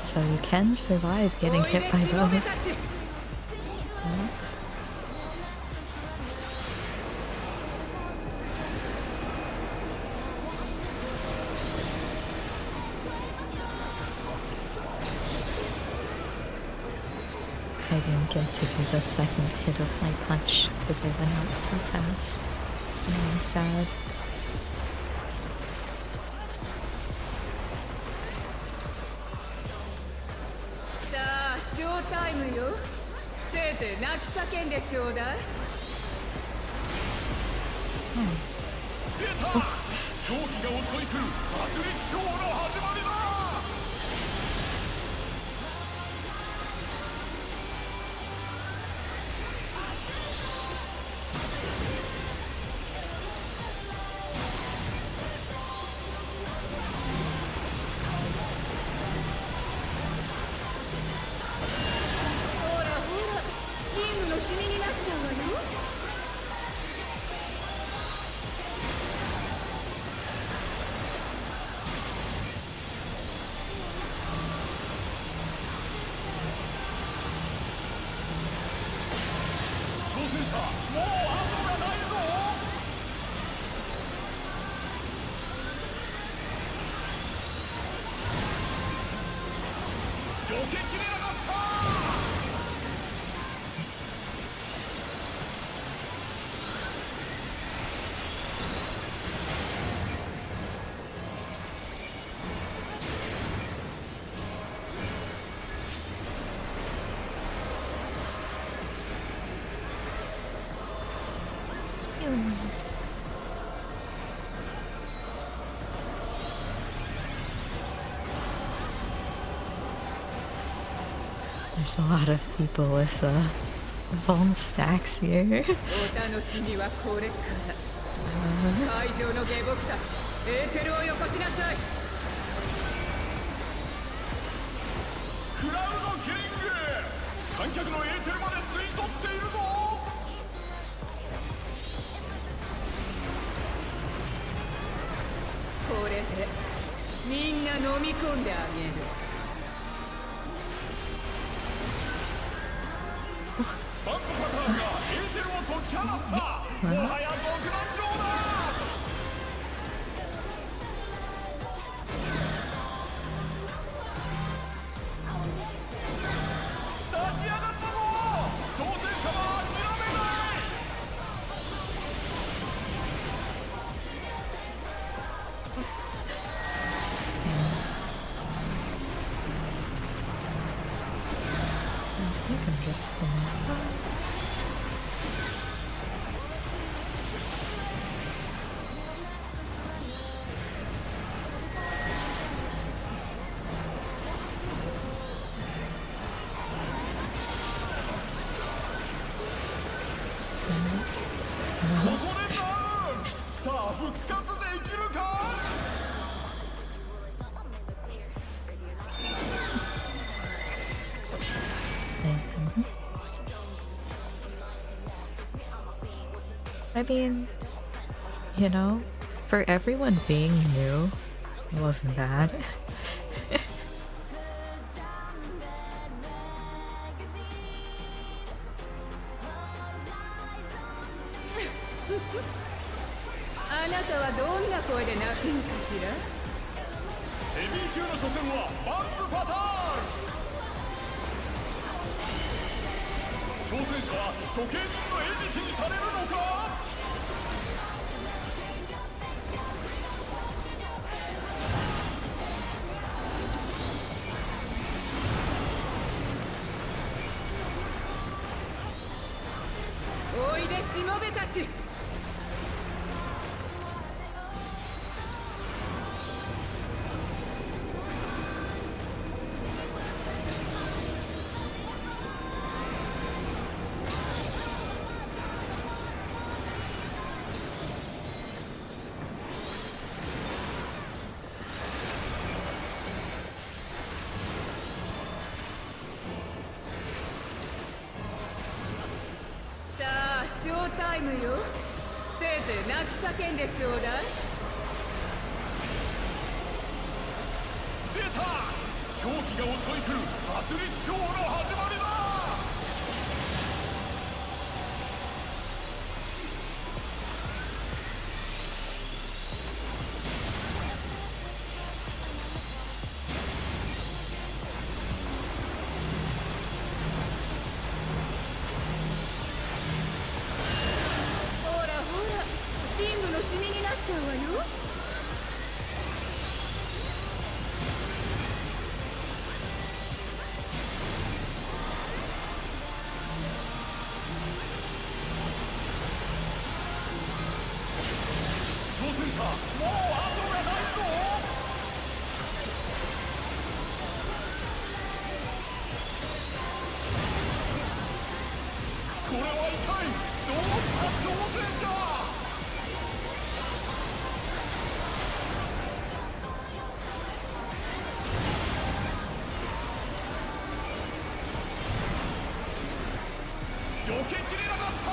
So you can survive getting hit by both. I didn't get to do the second hit of my punch because I went out too fast. And I'm sad. ショータイムよ。せいぜい泣き叫んでちょうだい。出た。狂気が襲い来る殺戮ショーの始まりだ。There's a lot of people with Vuln stacks here. お楽しみはこれから。会場の下僕たち、エーテルをよこしなさい。クラウドキリング、観客のエーテルまで吸い取っているぞ。これでみんな飲み込んであげる。バックパターンがエーテルを解き放った。もはや独壇場だ。立ち上がったぞ。挑戦者は諦めない。You can just spin it. I mean, you know, for everyone being new, it wasn't bad. あなたはどんな声で泣くんかしら。ヘビー級の初戦はバックパターン。挑戦者は処刑人の餌食にされるのか。おいでしもべたち。叫んでちょうだい。出た、狂気が襲い来る殺戮ショーの始まりだ。避けきれなかった。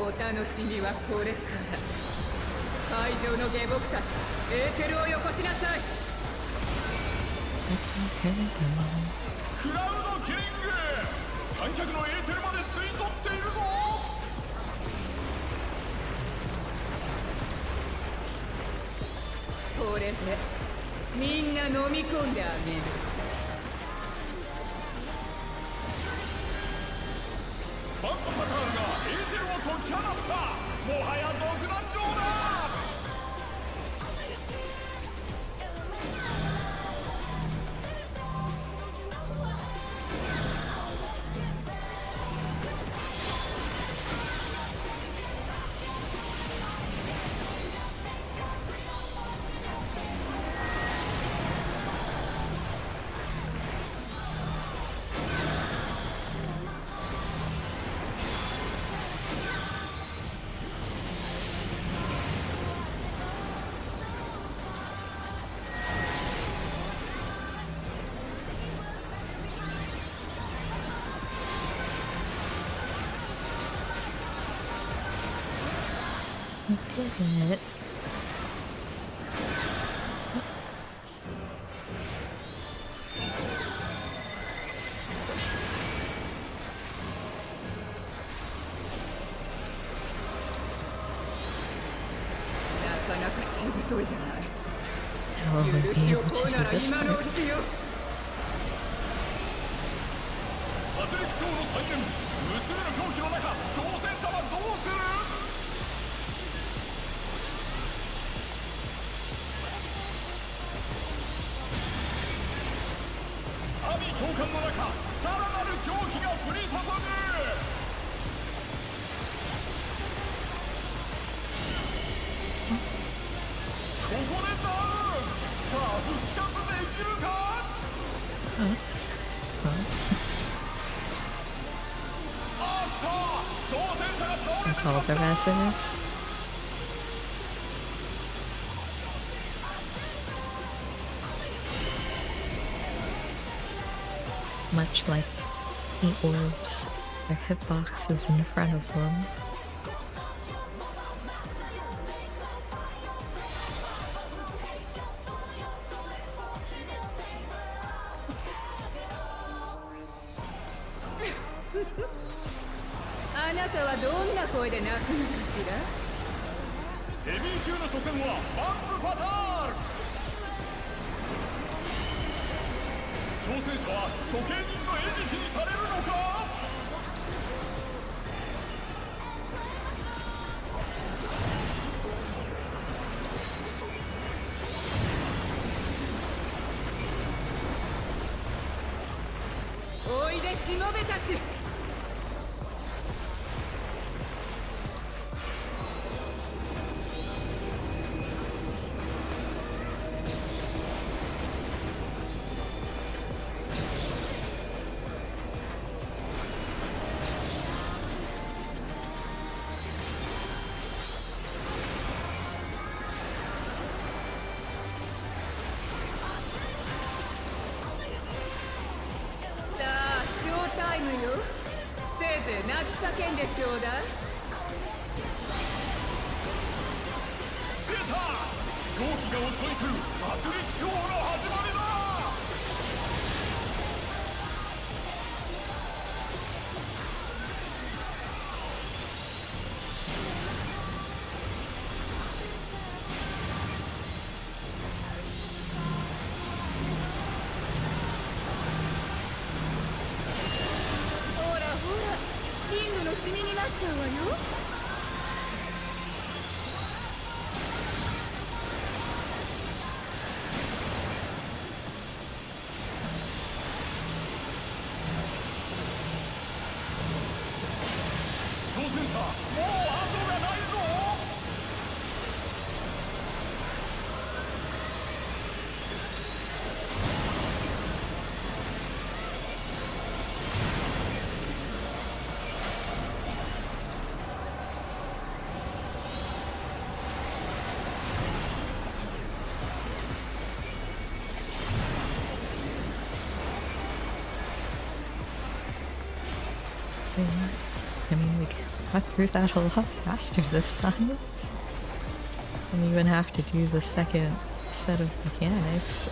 お楽しみはこれから。会場の下僕たち、エーテルをよこしなさい。クラウドキリング、観客のエーテルまで吸い取っているぞ。これでみんな飲み込んであげる。バックパタールがエーテルを解き放った。もはや独壇場だ。Look at it. How will we be able to do this part? 殺戮ショーの再現、娘の狂気の中、挑戦者はどうする？阿鼻教官の中、さらなる狂気が降り注ぐ。ここでダウン。さあ復活できるか？あった、挑戦者が倒れてし That's ま all っ the た。 wrestlers. Much like the orbs, their hitbox is in front of them. FFXIV の初戦はバックファタール。挑戦者は処刑人の餌食にされるのか？おいでしもべたち。泣き叫んでちょうだい。出た、狂気が襲い来る殺戮ショーの始まりだ。ほらほら、リングのシミになっちゃうわよ。挑戦者、もう後がないぞ。I mean, we got through that a lot faster this time. Don't even have to do the second set of mechanics.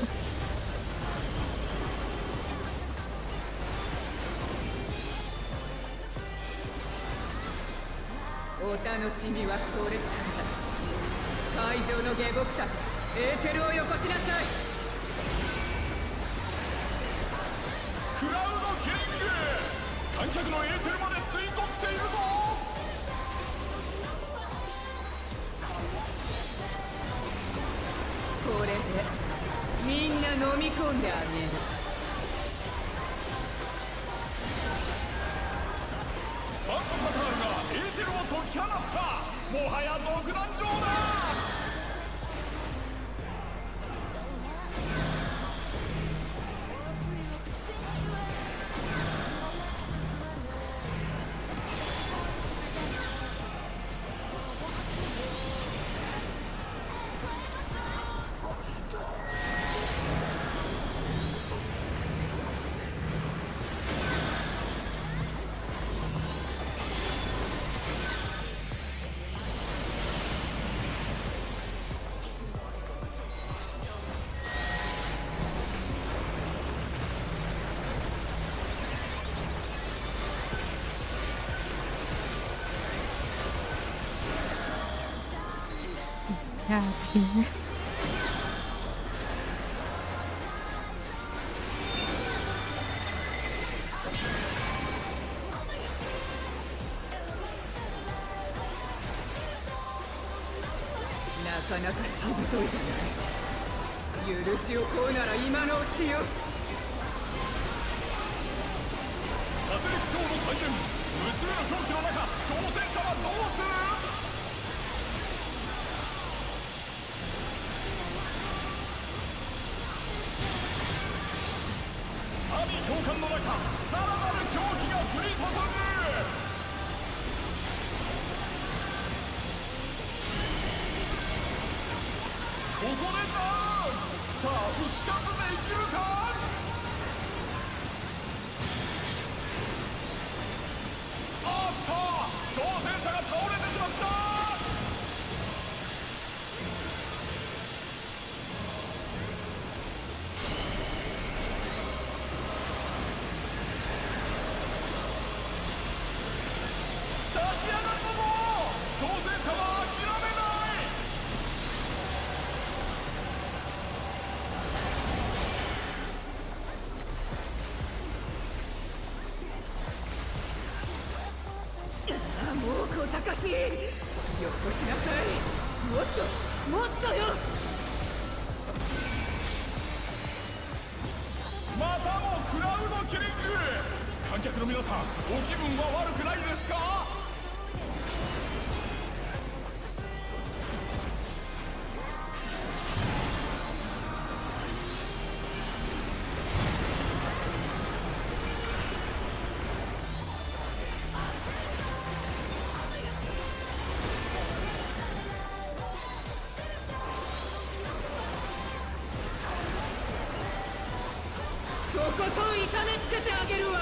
お楽しみはこれからだ。会場の下僕たち、エーテルをよこしなさい。クラウドキング、観客のエーテルまで吸い取っているぞ。これでみんな飲み込んであげる。バンクパターンがエーテルを解き放った。もはや独壇場だ。Yeah, here. なかなかしぶといじゃない。許しを請うなら今のうちよ。殺戮ショーの再現、無数の狂気の中、挑戦者はどうする。神教官の中、さらなる狂気が降り注ぐ。ここでダウン。さあ復活できるか。あっと、挑戦者が倒れてしまった。立ち上がったぞ。挑戦者は諦めない。もう小賢しい。よこしなさい。もっともっとよ。またもクラウドキリング。観客の皆さん、ご気分は悪くないですか。とことん痛めつけてあげるわ。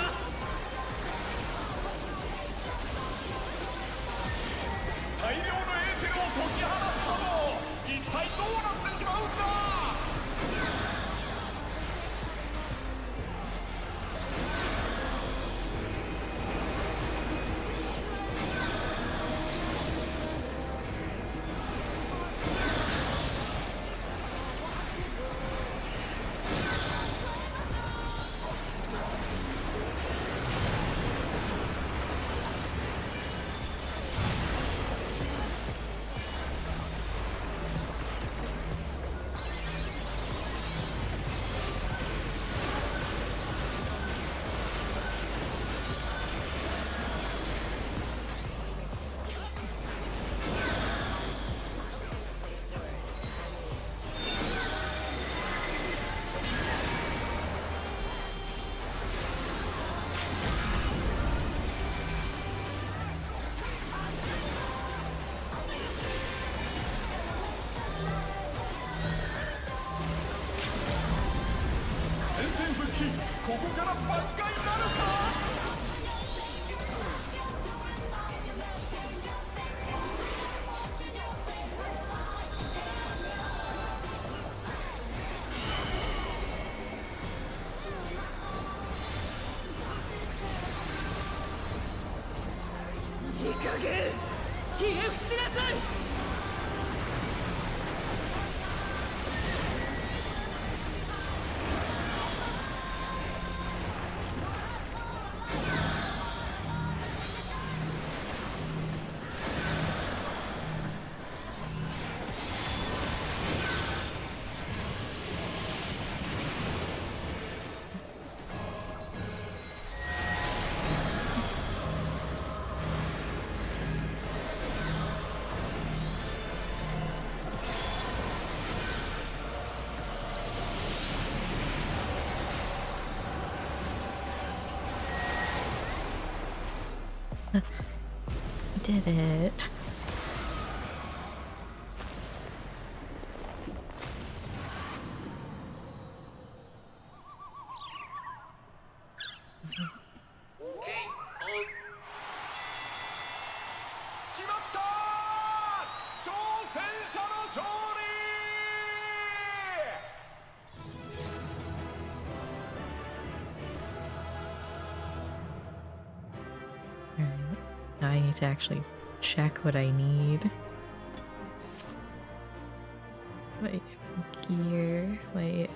き放ったぞ。一体どうなってしまうんだ。ここから挽回なるか。いい加減ひれ伏しなさい。Did it. Now I need to actually check what I need. My gear, my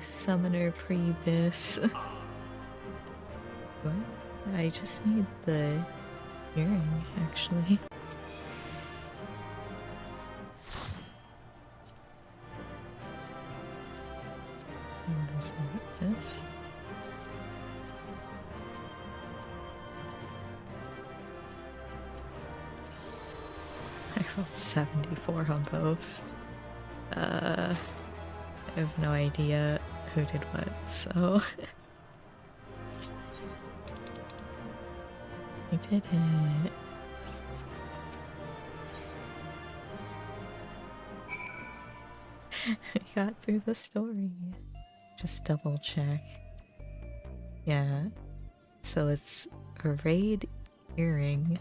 summoner pre-bis. What? I just need the earring, actually. This. I rolled 74 on both. I have no idea who did what, so... I did it. I got through the story. Just double check. Yeah. So it's a raid earring.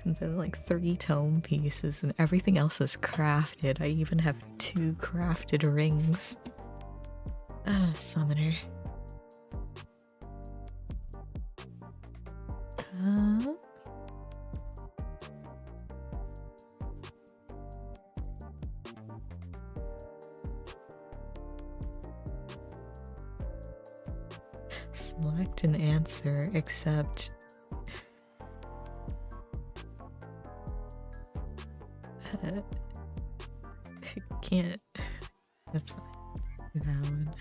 And then like 3 tome pieces and everything else is crafted. I even have 2 crafted rings. Summoner. Select an answer, except... can't... That's fine. That one.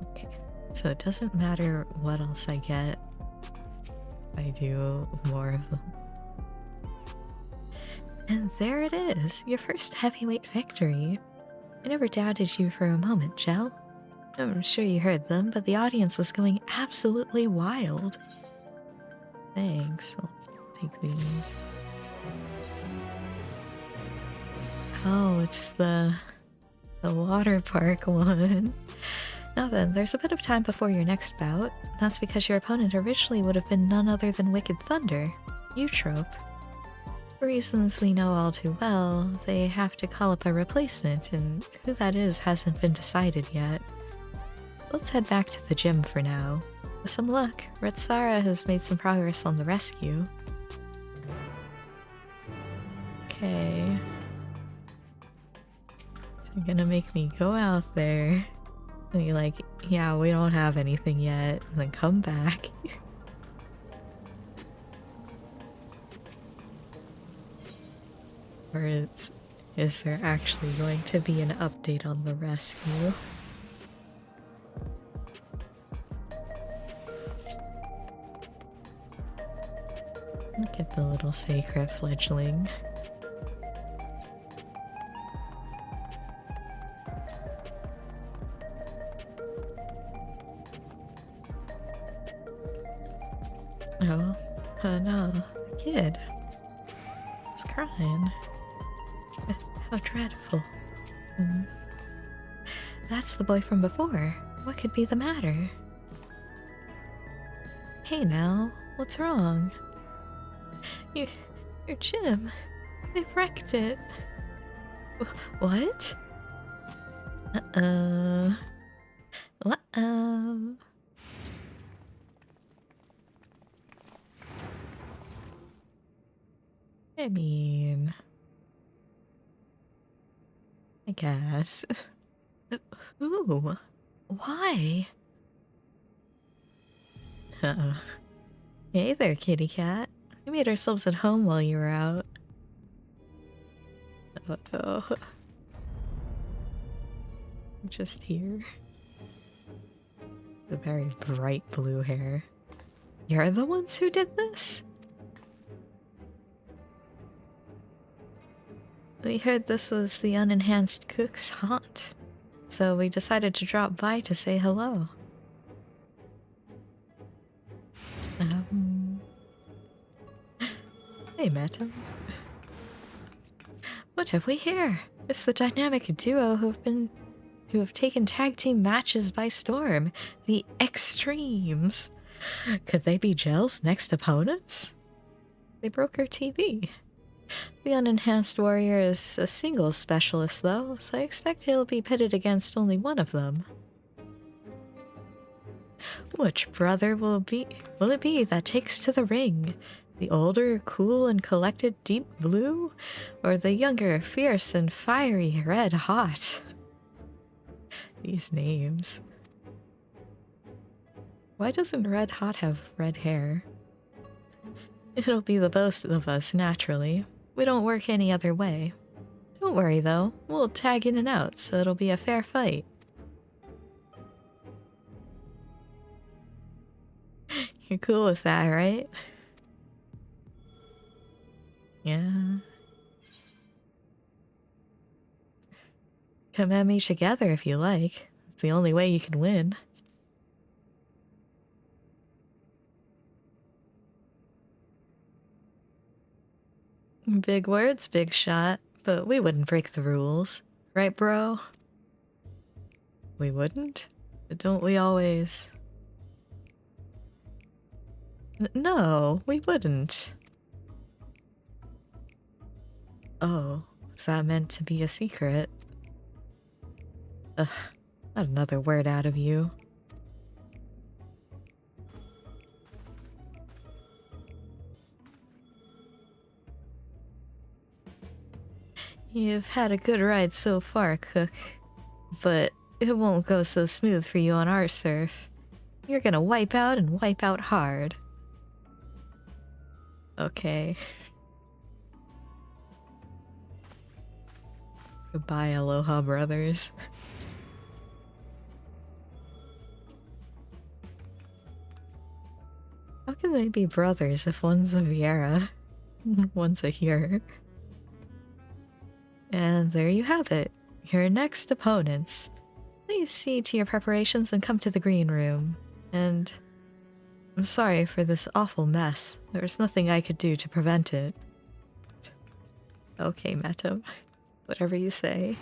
Okay, so it doesn't matter what else I get. I do more of them. And there it is, your first heavyweight victory. I never doubted you for a moment, Jell. I'm sure you heard them, but the audience was going absolutely wild. Thanks, I'll take these. Oh, it's the The water park one. Now then, there's a bit of time before your next bout. That's because your opponent originally would have been none other than Wicked Thunder, Eutrope. For reasons we know all too well, they have to call up a replacement, and who that is hasn't been decided yet. Let's head back to the gym for now. With some luck, Retsara has made some progress on the rescue. Okay. You're gonna make me go out there and be like, yeah, we don't have anything yet, and then come back. Or is there actually going to be an update on the rescue? Look at the little sacred fledgling. Oh no, the kid. He's crying. How dreadful. That's the boy from before. What could be the matter? Hey now, what's wrong? Your gym. They've wrecked it. What? Uh-oh. Uh-oh. I mean... I guess. Ooh. Why? Hey there, kitty cat. We made ourselves at home while you were out. Uh-oh. I'm just here. The very bright blue hair. You're the ones who did this? We heard this was the unenhanced cook's haunt, so we decided to drop by to say hello. Hey, Madam. What have we here? It's the dynamic duo who have taken tag team matches by storm. The Extremes. Could they be Gel's next opponents? They broke our TV. The unenhanced warrior is a singles specialist, though, so I expect he'll be pitted against only one of them. Which brother will it be that takes to the ring? The older, cool and collected Deep Blue? Or the younger, fierce and fiery Red Hot? These names. Why doesn't Red Hot have red hair? It'll be the both of us, naturally. We don't work any other way. Don't worry, though. We'll tag in and out, so it'll be a fair fight. You're cool with that, right? Yeah. Come at me together if you like. It's the only way you can win. Big words, big shot, but we wouldn't break the rules. Right, bro? We wouldn't? But don't we always... No, we wouldn't. Oh, was that meant to be a secret? Ugh, not another word out of you. You've had a good ride so far, Cook, but it won't go so smooth for you on our surf. You're gonna wipe out and wipe out hard. Okay. Goodbye, Aloha brothers. How can they be brothers if one's a Viera, one's a here? And there you have it, your next opponents. Please see to your preparations and come to the green room. And I'm sorry for this awful mess. There's nothing I could do to prevent it. Okay, Metam. Whatever you say.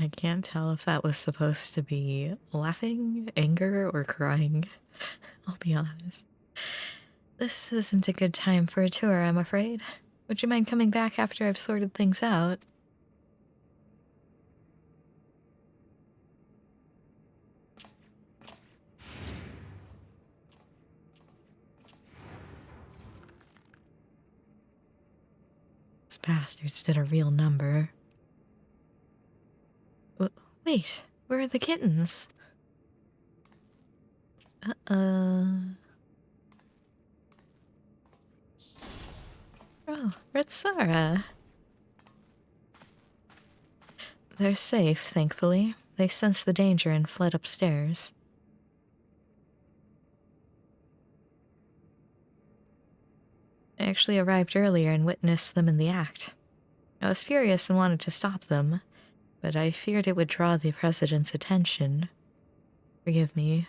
I can't tell if that was supposed to be laughing, anger, or crying. I'll be honest. This isn't a good time for a tour, I'm afraid. Would you mind coming back after I've sorted things out? These bastards did a real number. Wait, where are the kittens? Oh, Ritsara. They're safe, thankfully. They sensed the danger and fled upstairs. I actually arrived earlier and witnessed them in the act. I was furious and wanted to stop them, but I feared it would draw the President's attention. Forgive me.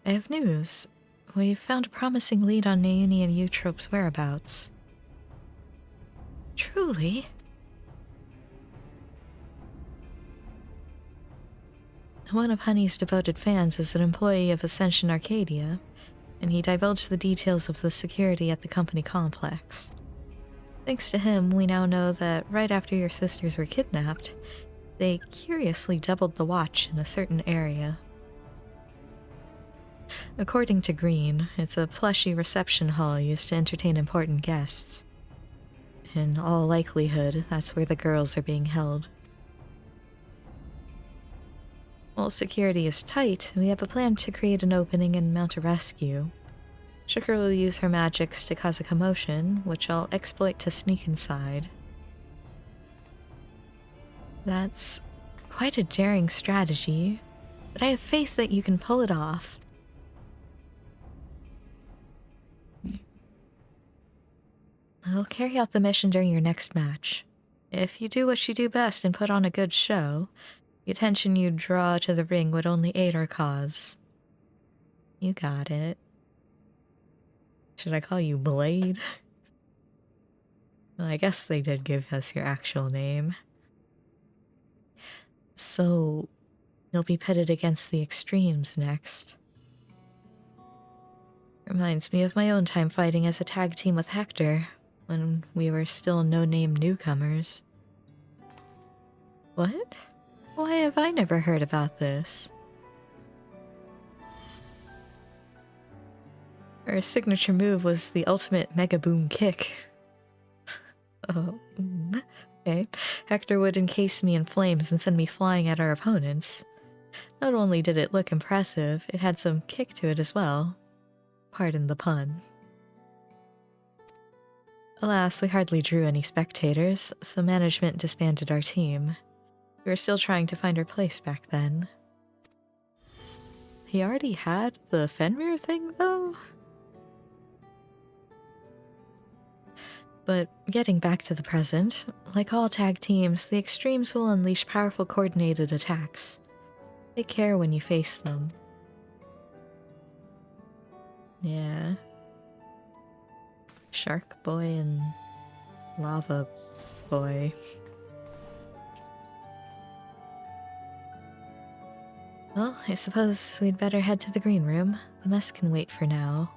I have news. We've found a promising lead on Nauni and Eutrope's whereabouts. Truly? One of Honey's devoted fans is an employee of Ascension Arcadia, and he divulged the details of the security at the company complex. Thanks to him, we now know that right after your sisters were kidnapped, they curiously doubled the watch in a certain area. According to Green, it's a plushy reception hall used to entertain important guests. In all likelihood, that's where the girls are being held. While security is tight, we have a plan to create an opening and mount a rescue. Sugar will use her magics to cause a commotion, which I'll exploit to sneak inside. That's quite a daring strategy, but I have faith that you can pull it off. I'll carry out the mission during your next match. If you do what you do best and put on a good show, the attention you draw to the ring would only aid our cause. You got it. Should I call you Blade? Well, I guess they did give us your actual name. So, you'll be pitted against the extremes next. Reminds me of my own time fighting as a tag team with Hector, when we were still no-name newcomers. What? Why have I never heard about this? Her signature move was the ultimate Mega Boom kick. Oh, okay. Hector would encase me in flames and send me flying at our opponents. Not only did it look impressive, it had some kick to it as well. Pardon the pun. Alas, we hardly drew any spectators, so management disbanded our team. We were still trying to find our place back then. He already had the Fenrir thing, though? But getting back to the present, like all tag teams, the Extremes will unleash powerful coordinated attacks. Take care when you face them. Yeah. Shark Boy and Lava Boy. Well, I suppose we'd better head to the green room. The mess can wait for now.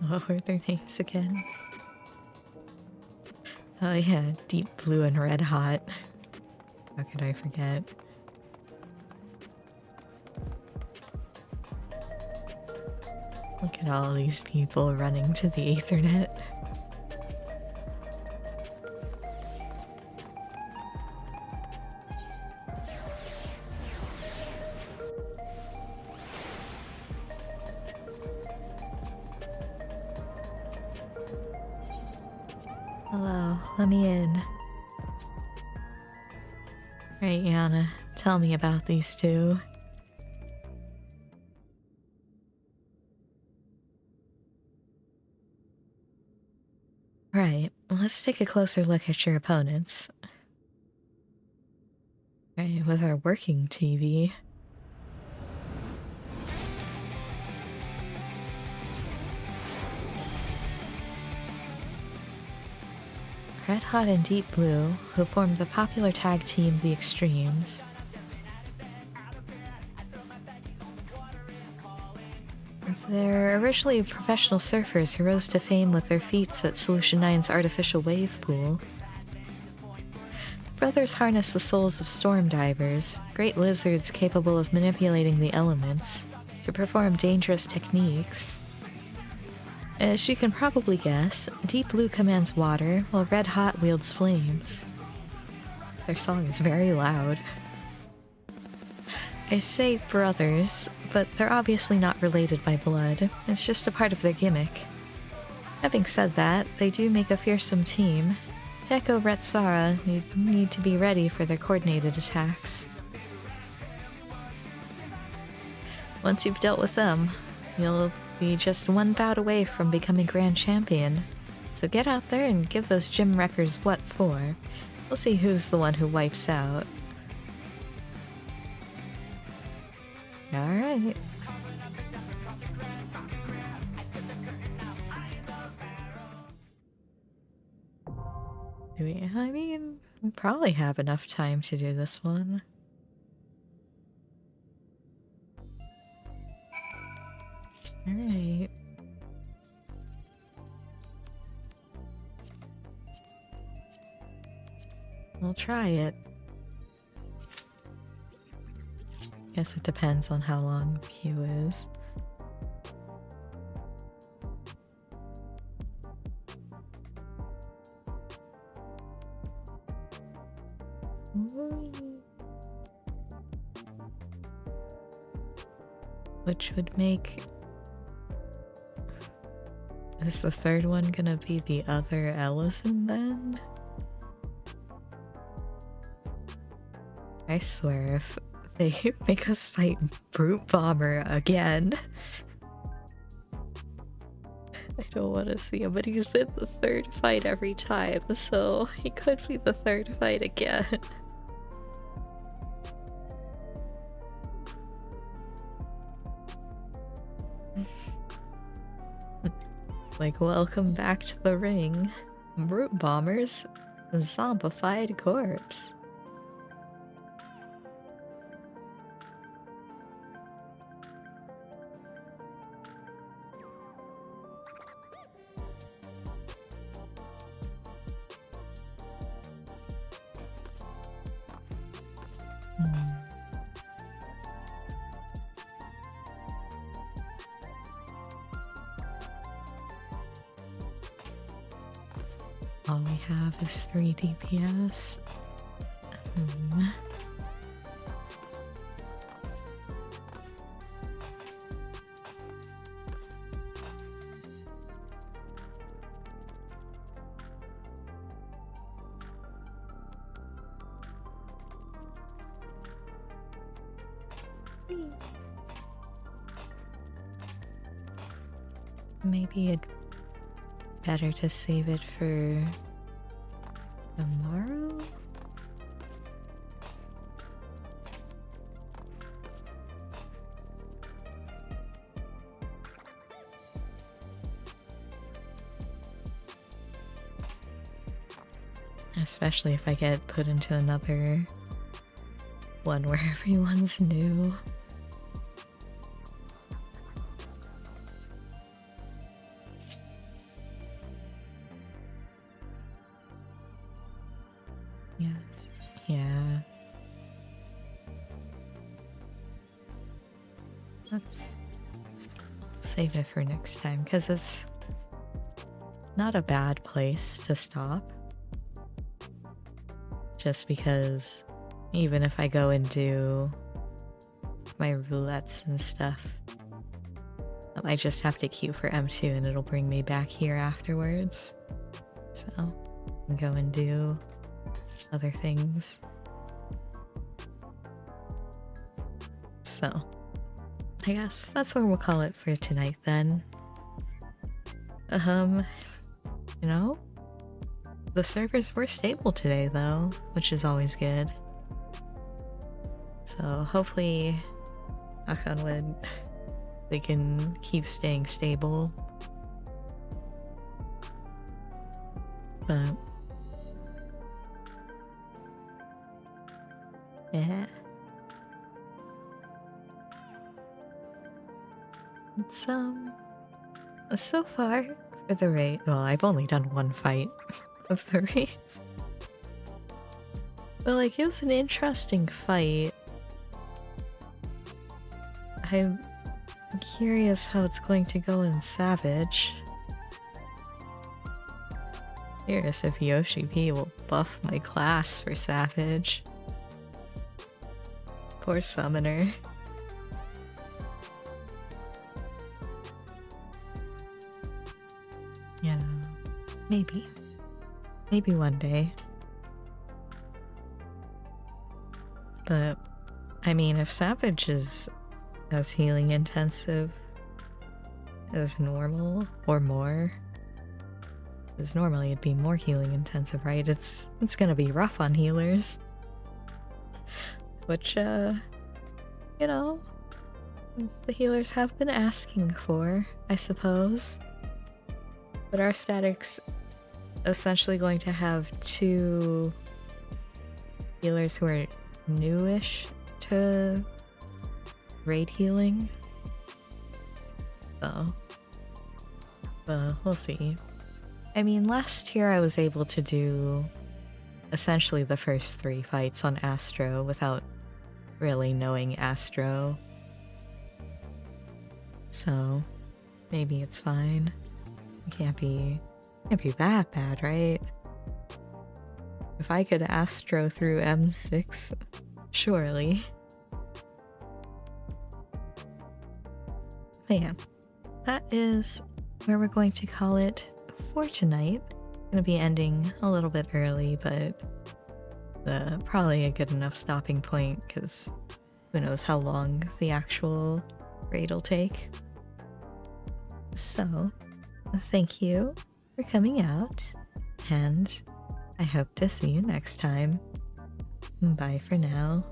What were their names again? Oh yeah, Deep Blue and Red Hot. How could I forget? Look at all these people running to the Ethernet. Hello, let me in. Right, Yana, tell me about these two. Right, let's take a closer look at your opponents. Right, with our working TV. Red Hot and Deep Blue, who formed the popular tag team The Extremes. They're originally professional surfers who rose to fame with their feats at Solution 9's artificial wave pool. Brothers harness the souls of storm divers, great lizards capable of manipulating the elements, to perform dangerous techniques. As you can probably guess, Deep Blue commands water, while Red Hot wields flames. Their song is very loud. I say brothers, but they're obviously not related by blood. It's just a part of their gimmick. Having said that, they do make a fearsome team. Deco Retsara need to be ready for their coordinated attacks. Once you've dealt with them, you'll be just one bout away from becoming Grand Champion. So get out there and give those gym wreckers what for. We'll see who's the one who wipes out. Alright. I mean, we probably have enough time to do this one. Alright. We'll try it. Guess it depends on how long the queue is. Which would make... Is the third one gonna be the other Ellison then? I swear, if they make us fight Brute Bomber again, I don't want to see him, but he's been the third fight every time, so he could be the third fight again. Like, welcome back to the ring, Brute Bomber's zombified corpse. All we have is 3 DPS. Maybe it'd better to save it for tomorrow? Especially if I get put into another one where everyone's new. Yeah. Let's save it for next time, because it's not a bad place to stop. Just because even if I go and do my roulettes and stuff, I just have to queue for M2 and it'll bring me back here afterwards. So, I can go and do other things. So, I guess that's where we'll call it for tonight then. You know, the servers were stable today though, which is always good. So hopefully, knock on wood, they can keep staying stable. But yeah. It's so far for the raid. Well, I've only done one fight of the raids. But like, it was an interesting fight. I'm curious how it's going to go in Savage. Curious if Yoshi P will buff my class for Savage. Poor Summoner. You know, maybe. Maybe one day. But, I mean, if Savage is as healing intensive as normal, or more, because normally it'd be more healing intensive, right? It's gonna be rough on healers. Which, you know, the healers have been asking for, I suppose. But our static's essentially going to have 2 healers who are newish to raid healing. So, we'll see. I mean, last year I was able to do essentially the first 3 fights on Astro without really knowing Astro. So, maybe it's fine. It can't be that bad, right? If I could Astro through M6, surely. But yeah, that is where we're going to call it for tonight. Gonna be ending a little bit early, but probably a good enough stopping point, because who knows how long the actual raid will take. So, thank you for coming out, and I hope to see you next time. Bye for now.